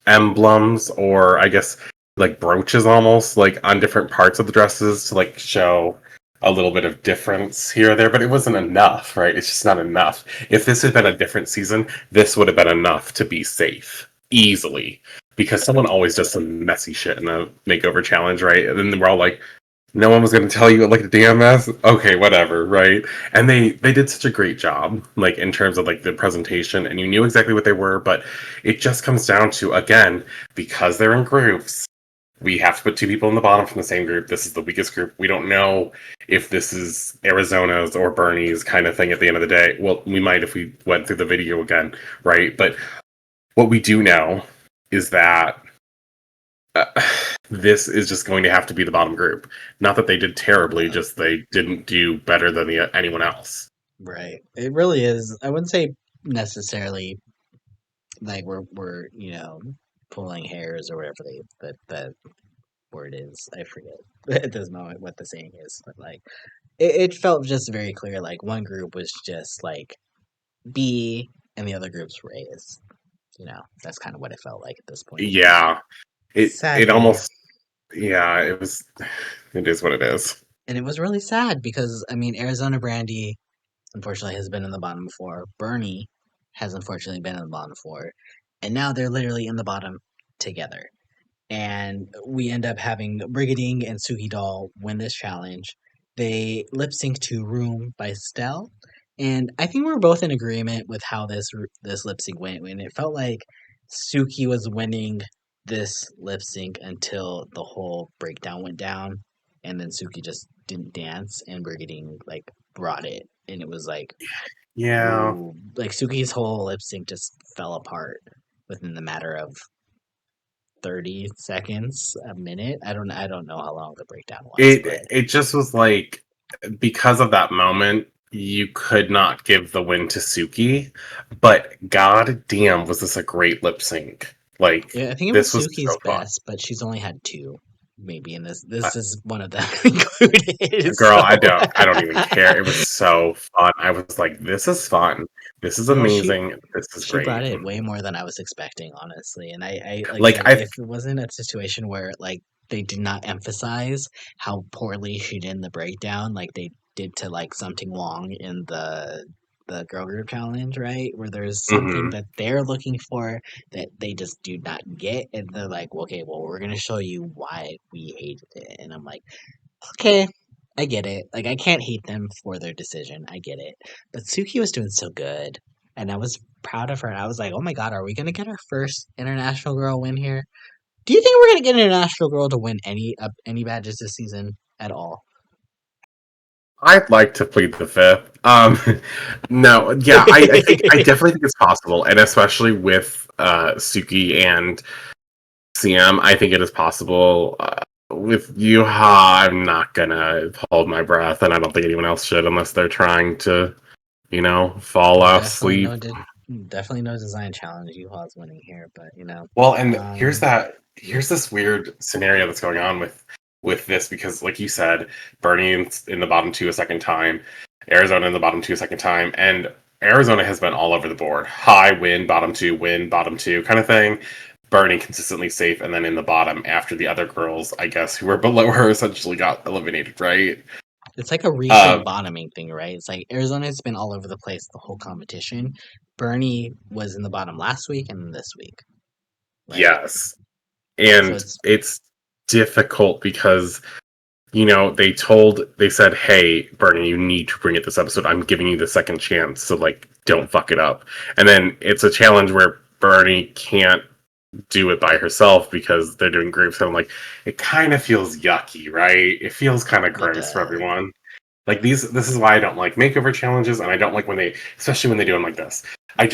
emblems, or I guess like brooches almost, like on different parts of the dresses to like show a little bit of difference here or there, but it wasn't enough, right? It's just not enough. If this had been a different season, this would have been enough to be safe easily, because someone always does some messy shit in the makeover challenge, right? And then we're all like, no one was going to tell you like a damn mess. Okay, whatever, right? And they did such a great job, like in terms of like the presentation, and you knew exactly what they were. But it just comes down to, again, because they're in groups, we have to put two people in the bottom from the same group. This is the weakest group. We don't know if this is Arizona's or Bernie's kind of thing at the end of the day. Well, we might if we went through the video again, right? But what we do know is that uh, this is just going to have to be the bottom group. Not that they did terribly, just they didn't do better than anyone else. Right. It really is. I wouldn't say necessarily like we're pulling hairs or whatever that word is. I forget at this moment what the saying is, but like it felt just very clear. Like one group was just like B, and the other groups were A's. That's kind of what it felt like at this point. Yeah, it Sadly, almost, yeah, it was. It is what it is. and it was really sad because I mean Arizona Brandy unfortunately has been in the bottom before. Bernie has unfortunately been in the bottom before, and now they're literally in the bottom together. And we end up having Brigiding and Suki Doll win this challenge. They lip sync to "Room" by Stell, and I think we're both in agreement with how this lip sync went. When it felt like Suki was winning this lip sync until the whole breakdown went down, and then Suki just didn't dance, and Brigiding like brought it, and it was like, Yeah, ooh, like Suki's whole lip sync just fell apart within the matter of 30 seconds, a minute. I don't know how long the breakdown was, but it just was like, because of that moment, you could not give the win to Suki, but god damn, was this a great lip sync. Like, yeah, I think it was this was Suki's so fun. best, but she's only had two, maybe, and this is one of them included. Girl, So I don't even care. It was so fun. I was like, this is fun. This is no, she amazing. This is she brought great. it way more than I was expecting, honestly. And I like I Like said, I if it wasn't a situation where like they did not emphasize how poorly she did in the breakdown, like they did to like something Wong in the girl group challenge, right? Where there's something mhm. that they're looking for that they just do not get, and they're like, okay, well, we're gonna show you why we hated it, and I'm like, okay, I get it. Like, I can't hate them for their decision. I get it. But Suki was doing so good, and I was proud of her. I was like, oh my god, are we gonna get our first international girl win here? Do you think we're gonna get an international girl to win any badges this season at all? I'd like to plead the fifth. No, yeah, I think I definitely think it's possible, and especially with Suki and Siam, I think it is possible. With Yuha, I'm not gonna hold my breath, and I don't think anyone else should, unless they're trying to, fall off Definitely sleep. definitely no design challenge. Yuha's winning here, but Well, and um, here's this weird scenario that's going on with this, because, like you said, Bernie in the bottom two a second time, Arizona in the bottom two a second time, and Arizona has been all over the board. High win, bottom two kind of thing. Bernie consistently safe, and then in the bottom after the other girls, I guess, who were below her essentially got eliminated, right? It's like a Um, recent bottoming thing, right? It's like Arizona's been all over the place the whole competition. Bernie was in the bottom last week and this week, right? yes, So and it's it's difficult because they said, hey, Bernie, you need to bring it this episode. I'm giving you the second chance, so like don't fuck it up. And then it's a challenge where Bernie can't do it by herself because they're doing groups, and I'm like, it kind of feels yucky, right? It feels kind of it gross for does. everyone. Like this is why I don't like makeover challenges, and I don't like when they, especially when they do them like this. I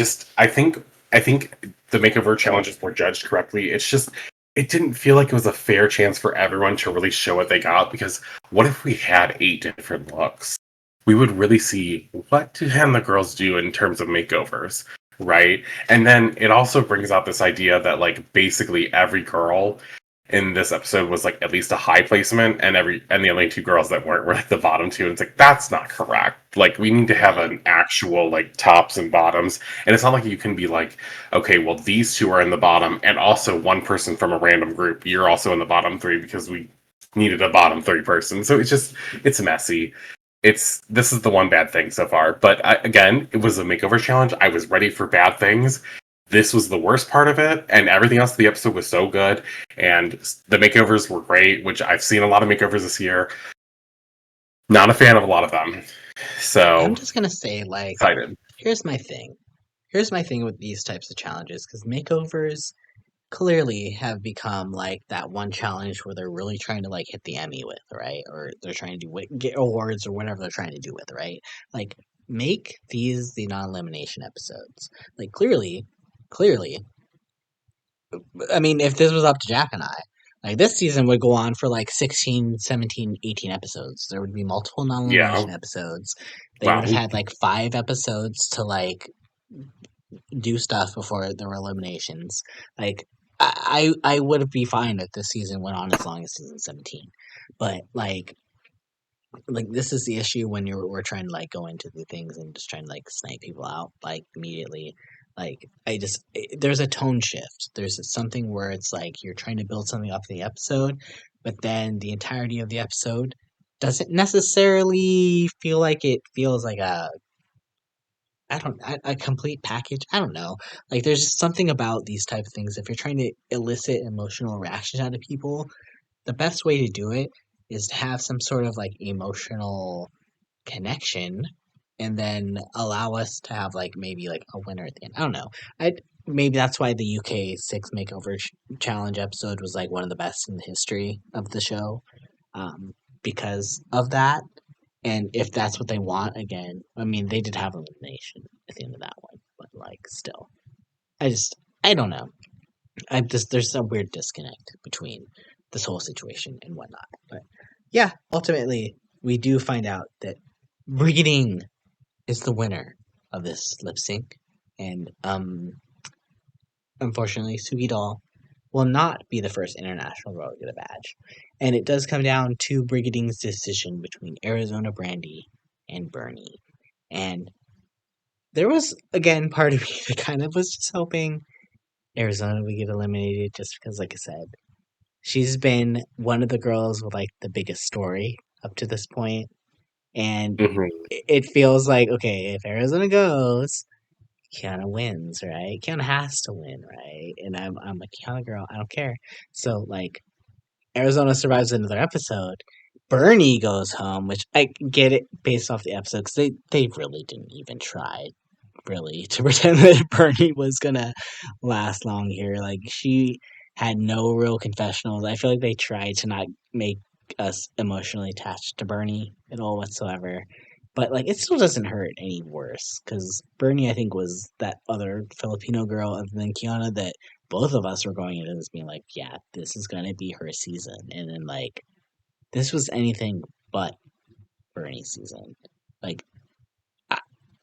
think the makeover challenges were judged correctly. It's just it didn't feel like it was a fair chance for everyone to really show what they got. Because what if we had 8 different looks? We would really see what can the girls do in terms of makeovers, right? And then it also brings out this idea that like basically every girl in this episode was like at least a high placement, and the only two girls that weren't were like the bottom two. And it's like that's not correct. Like we need to have Right. an actual like tops and bottoms, and it's not like you can be like, okay, well these two are in the bottom, and also one person from a random group. You're also in the bottom three because we needed a bottom three person. So it's messy. This is the one bad thing so far. But again, it was a makeover challenge. I was ready for bad things. This was the worst part of it, and everything else of the episode was so good. And the makeovers were great, which I've seen a lot of makeovers this year. Not a fan of a lot of them. I'm So just gonna say, like, excited. here's my thing. Here's my thing with these types of challenges, because makeovers clearly have become like that one challenge where they're really trying to like hit the Emmy with, right? Or they're trying to get awards or whatever they're trying to do with, right? Like make these the non-elimination episodes. Like clearly, I mean, if this was up to Jack and I, like this season would go on for like 16, 17, 18 episodes. There would be multiple Yeah. non-elimination episodes. They would have Well, had like 5 episodes to like do stuff before there were eliminations. Like I would be fine if this season went on as long as season 17. But like this is the issue when we're trying to like go into the things and just trying to like snipe people out like immediately. Like there's a tone shift. There's something where it's like you're trying to build something up in the episode, but then the entirety of the episode doesn't necessarily feel like it feels like a complete package. I don't know. Like there's just something about these type of things. If you're trying to elicit emotional reactions out of people, the best way to do it is to have some sort of like emotional connection and then allow us to have like maybe like a winner at the end. I don't know. I maybe that's why the UK 6 makeover challenge episode was like one of the best in the history of the show. Um because of that, and if that's what they want, again, I mean, they did have elimination at the end of that one, but like, still, I just, I don't know. I just, there's a weird disconnect between this whole situation and whatnot. But yeah, ultimately, we do find out that Brigiding is the winner of this lip sync, and unfortunately, Sugi Doll will not be the first international girl to get a badge. And it does come down to Brigiding's decision between Arizona Brandy and Bernie. And there was, again, part of me that kind of was just hoping Arizona would get eliminated just because, like I said, she's been one of the girls with like the biggest story up to this point. And mhm. it feels like, okay, if Arizona goes, Khianna wins, right? Khianna has to win, right? And I'm a Khianna girl. I don't care. So like Arizona survives another episode. Bernie goes home, which I get it based off the episode because they really didn't even try really to pretend that Bernie was gonna last long here. Like she had no real confessionals. I feel like they tried to not make us emotionally attached to Bernie at all whatsoever. But like it still doesn't hurt any worse because Bernie I think was that other Filipino girl other than Khianna that both of us were going into this being like, yeah, this is gonna be her season, and then like this was anything but Bernie's season. Like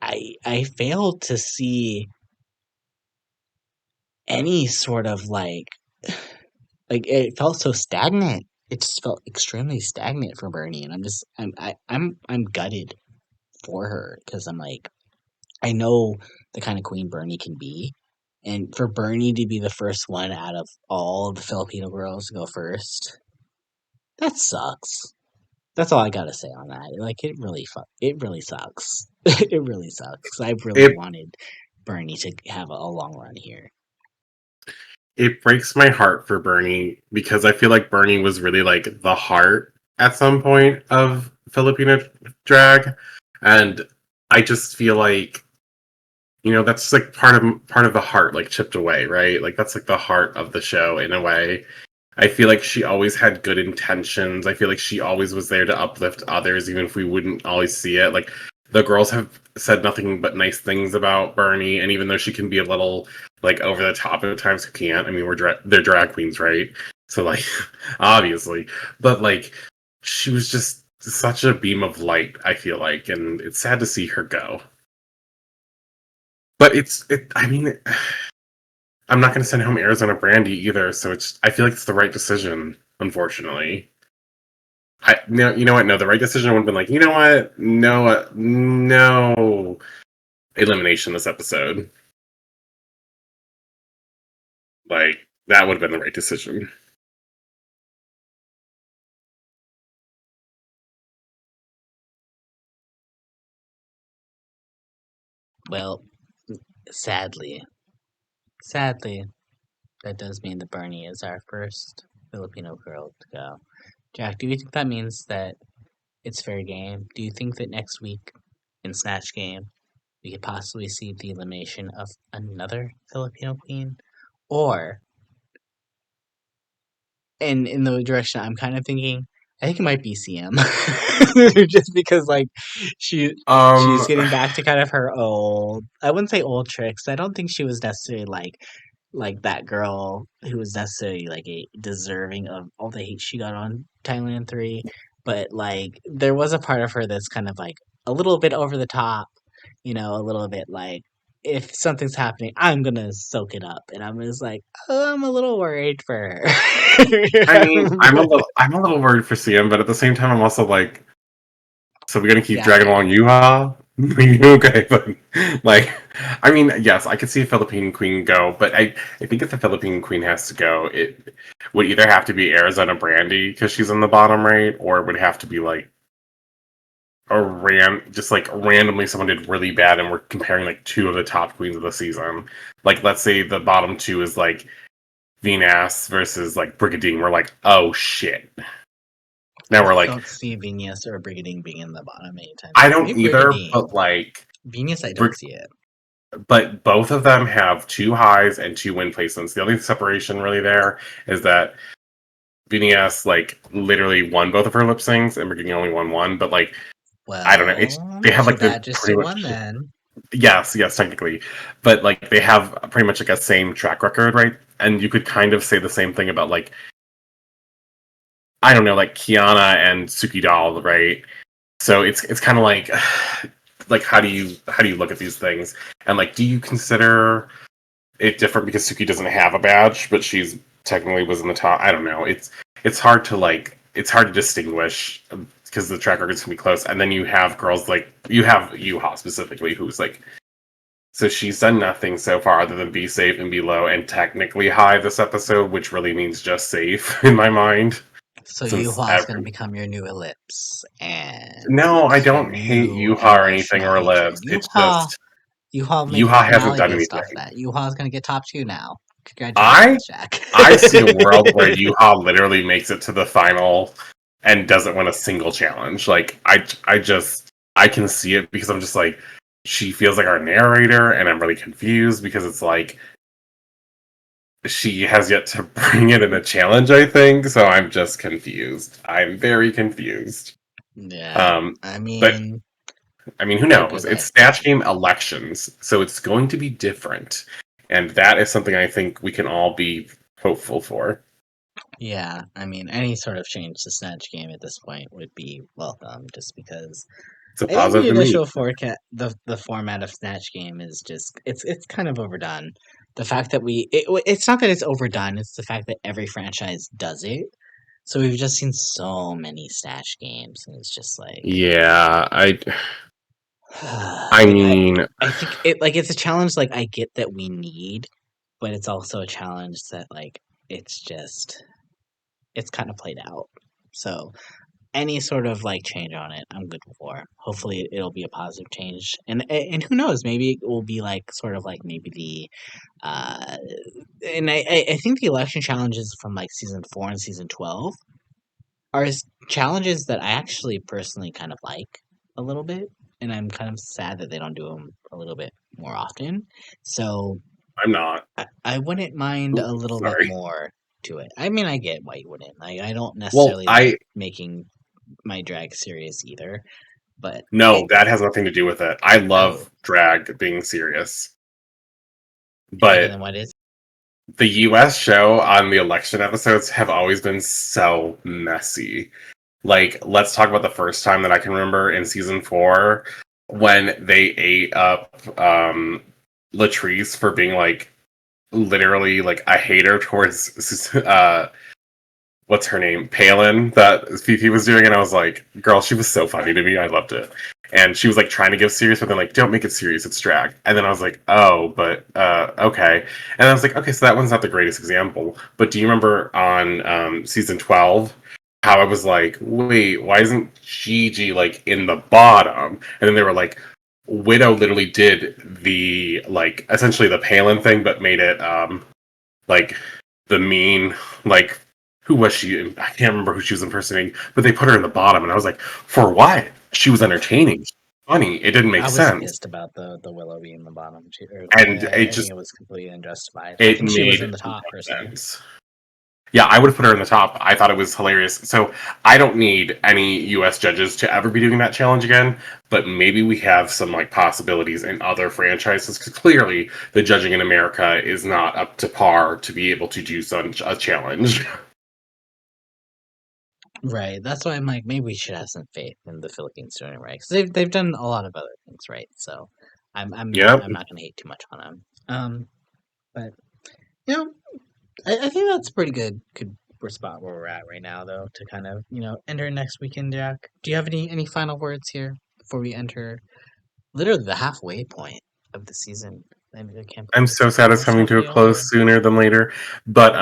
I I failed to see any sort of like it felt so stagnant. It just felt extremely stagnant for Bernie, and I'm gutted for her because I'm like I know the kind of queen Bernie can be, and for Bernie to be the first one out of all of the Filipino girls to go first, that sucks. That's all I gotta say on that. Like, it really sucks. It really sucks. I really It wanted Bernie to have a long run here. it breaks my heart for Bernie because I feel like Bernie was really like the heart at some point of Filipino drag, and I just feel like that's like part of the heart like chipped away, right? Like that's like the heart of the show in a way. I feel like she always had good intentions. I feel like she always was there to uplift others, even if we wouldn't always see it. Like the girls have said nothing but nice things about Bernie, and even though she can be a little like over the top at times, who can't? I mean, they're drag queens, right? So like, obviously, but like, she was just such a beam of light. I feel like, and it's sad to see her go. But I mean, I'm not going to send home Arizona Brandy either, so I feel like it's the right decision, unfortunately. No, you know what? No, the right decision would have been like, you know what? No, no elimination this episode. Like that would have been the right decision. Well, sadly, that does mean that Bernie is our first Filipino girl to go. Jack, do you think that means that it's fair game? Do you think that next week in Snatch Game we could possibly see the elimination of another Filipino queen? Or, and in the direction I'm kind of thinking, I think it might be Siam. Just because, like, she she's Um, getting back to kind of her old, I wouldn't say old tricks. I don't think she was necessarily like that girl who was necessarily like a deserving of all the hate she got on Thailand 3, but like there was a part of her that's kind of like a little bit over the top, a little bit like if something's happening, I'm gonna soak it up, and I'm just like, oh, I'm a little worried for her. I mean, I'm a little worried for CM, but at the same time, I'm also like, so we're gonna keep Yeah, dragging along Yuhua? Okay, but like, I mean, yes, I could see a Philippine queen go, but I think if the Philippine queen has to go, it would either have to be Arizona Brandy because she's in the bottom right, or it would have to be like just like randomly someone did really bad, and we're comparing like two of the top queens of the season. Like, let's say the bottom two is like Vinas versus like Brigiding. We're like, oh shit. Now we're I like, don't see Vinas or Brigiding being in the bottom anytime I soon. don't Maybe either, Brigiding. but like. Venus, I don't see it. But both of them have two highs and two win placements. The only separation really there is that Vinas like literally won both of her lip syncs and Brigitte only won one. But like I don't know, Well, they have too like the bad just pretty to much one then. yes technically, but like they have pretty much like a same track record, right? And you could kind of say the same thing about like I don't know, like Khianna and Suki doll, right? So it's kind of like like how do you look at these things and like do you consider it different because Suki doesn't have a badge, but she's technically was in the top. I don't know. It's hard to it's hard to distinguish because the track records can be close, and then you have girls like you have Yuha specifically, who's like so she's done nothing so far other than be safe and be low and technically high this episode, which really means just safe in my mind. So Since Yuhua is going to become your new ellipse, and no, I your don't hate new Yuha or anything emotional or hatred. lives. It's just Yuhua will make a Yuha hasn't finale done based off anything. that. Yuhua is going to get top 2 now. I Congratulations, Jack. I see a world where Yuha literally makes it to the final and doesn't win a single challenge. Like I can see it because I'm just like she feels like our narrator and I'm really confused because it's like she has yet to bring it in a challenge, I think, so I'm just confused. I'm very confused. Yeah, Um I but mean, I mean who hope knows? you're It's right. Snatch Game elections, so it's going to be different. And that is something I think we can all be hopeful for. Yeah, I mean, any sort of change to Snatch Game at this point would be welcome, just because It's a I think the positive to me. initial forecast, the format of Snatch Game is just it's kind of overdone. The fact that it's not that it's overdone; it's the fact that every franchise does it. So we've just seen so many Snatch Games, and it's just like, Yeah, I like mean, I think it's a challenge. Like I get that we need, but it's also a challenge that like it's just it's kind of played out. So any sort of like change on it, I'm good for. Hopefully, it'll be a positive change, and who knows, maybe it will be like sort of like maybe the and I think the election challenges from like season 4 and season 12 are challenges that I actually personally kind of like a little bit, and I'm kind of sad that they don't do them a little bit more often. So I'm not. I wouldn't mind Ooh, a little bit sorry. more to it. I mean, I get why you wouldn't. Like, I don't Well, necessarily I like making my drag serious either, but no, it. that has nothing to do with it. I Oh, love drag being serious, okay, but then what is? the US show on the election episodes have always been so messy. Like, let's talk about the first time that I can remember in season 4 when they ate up Latrice for being like literally like a hater towards what's her name? Palin that Fifi was doing, and I was like, girl, she was so funny to me. I loved it. And she was like trying to give serious, but then like, don't make it serious, it's drag. And then I was like, oh, but okay. And I was like, okay, so that one's not the greatest example. But do you remember on season 12 how I was like, wait, why isn't Gigi like in the bottom? And then they were like, Widow literally did the like essentially the Palin thing, but made it like the mean like who was she? I can't remember who she was impersonating, but they put her in the bottom, and I was like, for what? She was entertaining, funny. It didn't make I was sense, pissed about the Willow being in the bottom. and it I think just it was completely unjustified. I it think she was made in the top no personally. sense. Yeah, I would put her in the top. I thought it was hilarious. So I don't need any U.S. judges to ever be doing that challenge again, but maybe we have some like possibilities in other franchises because clearly the judging in America is not up to par to be able to do such a challenge. Right. That's why I'm like, maybe we should have some faith in the Philippines doing it right because they've done a lot of other things right. So Yep. I'm not gonna hate too much on them. But you know, I think that's pretty good spot where we're at right now, though, to kind of enter next weekend. Jack, do you have any final words here before we enter literally the halfway point of the season? I can't I'm believe so sad it's almost coming to a halfway close over. sooner than later. But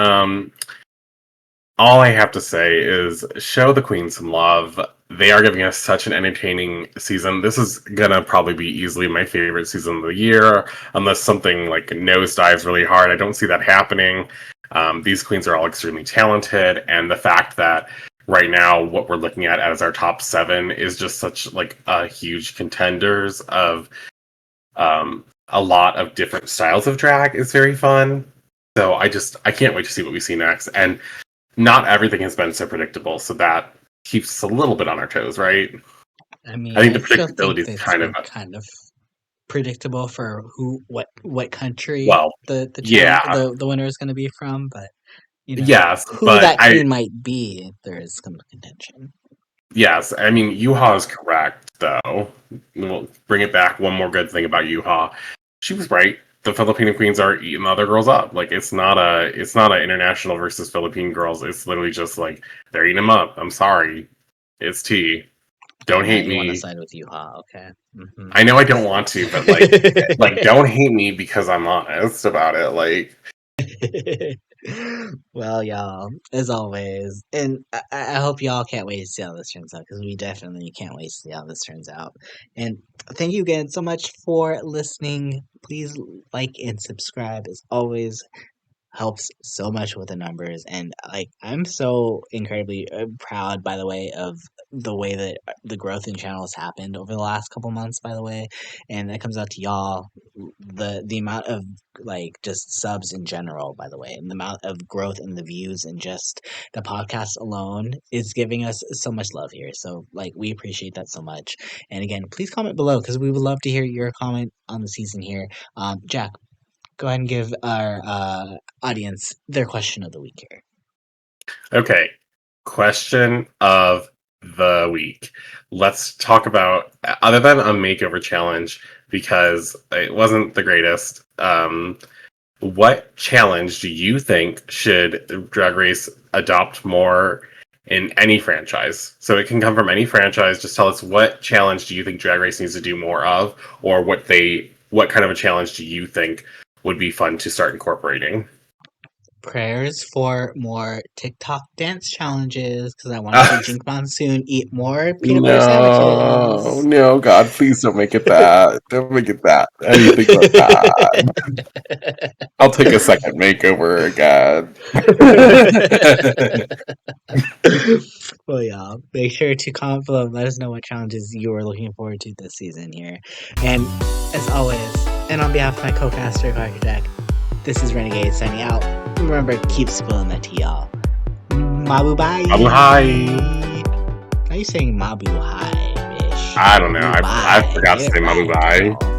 all I have to say is show the Queen some love. They are giving us such an entertaining season. This is gonna probably be easily my favorite season of the year, unless something like nosedives really hard. I don't see that happening. These queens are all extremely talented, and the fact that right now what we're looking at as our top 7 is just such like a huge contenders of a lot of different styles of drag is very fun. So I can't wait to see what we see next. And not everything has been so predictable, so that keeps us a little bit on our toes, right? I I mean, think I the still predictability think is that's kind of been kind of predictable for what country well, the challenge yeah, the winner is going to be from, but yes, who but that queen might be, there is some contention. yes, I mean Yuha is correct though. We'll bring it back. One more good thing about Yuha, she was right. The Filipino queens are eating the other girls up. Like it's not a international versus Philippine girls. It's literally just like they're eating them up. I'm sorry, it's tea. Oh, Don't now hate you want to me. side with Yuha? Okay. Hmm. I know I don't want to, but like don't hate me because I'm honest about it. Like Well, y'all, as always, and I hope y'all can't wait to see how this turns out because we definitely can't wait to see how this turns out. And thank you again so much for listening. Please like and subscribe as always. Helps so much with the numbers, and like I'm so incredibly proud, by the way that the growth in channel has happened over the last couple months, by the way, and that comes out to y'all. The amount of like just subs in general, by the way, and the amount of growth in the views and just the podcast alone is giving us so much love here. So like we appreciate that so much. And again, please comment below because we would love to hear your comment on the season here. Jack, go ahead and give our audience their question of the week here. okay, question of the week. Let's talk about other than a makeover challenge because it wasn't the greatest. What challenge do you think should Drag Race adopt more in any franchise? So it can come from any franchise. Just tell us what challenge do you think Drag Race needs to do more of, or what kind of a challenge do you think would be fun to start incorporating? prayers for more TikTok dance challenges because I want to see Jink Monsoon eat more peanut butter No, sandwiches. no, God, please don't make it that. Don't make it that. Anything but that. I'll take a second makeover again. Well, y'all, make sure to comment below and let us know what challenges you are looking forward to this season here. And as always, and on behalf of my co-caster, QuackrrJack, this is Renegayde signing out. Remember, keep spilling that tea, y'all. Mabu bye. Mabu hi. How are you saying Mabu hi, bitch? I don't know. Mabu I bye. forgot to Get it say Mabu right, bye. girl.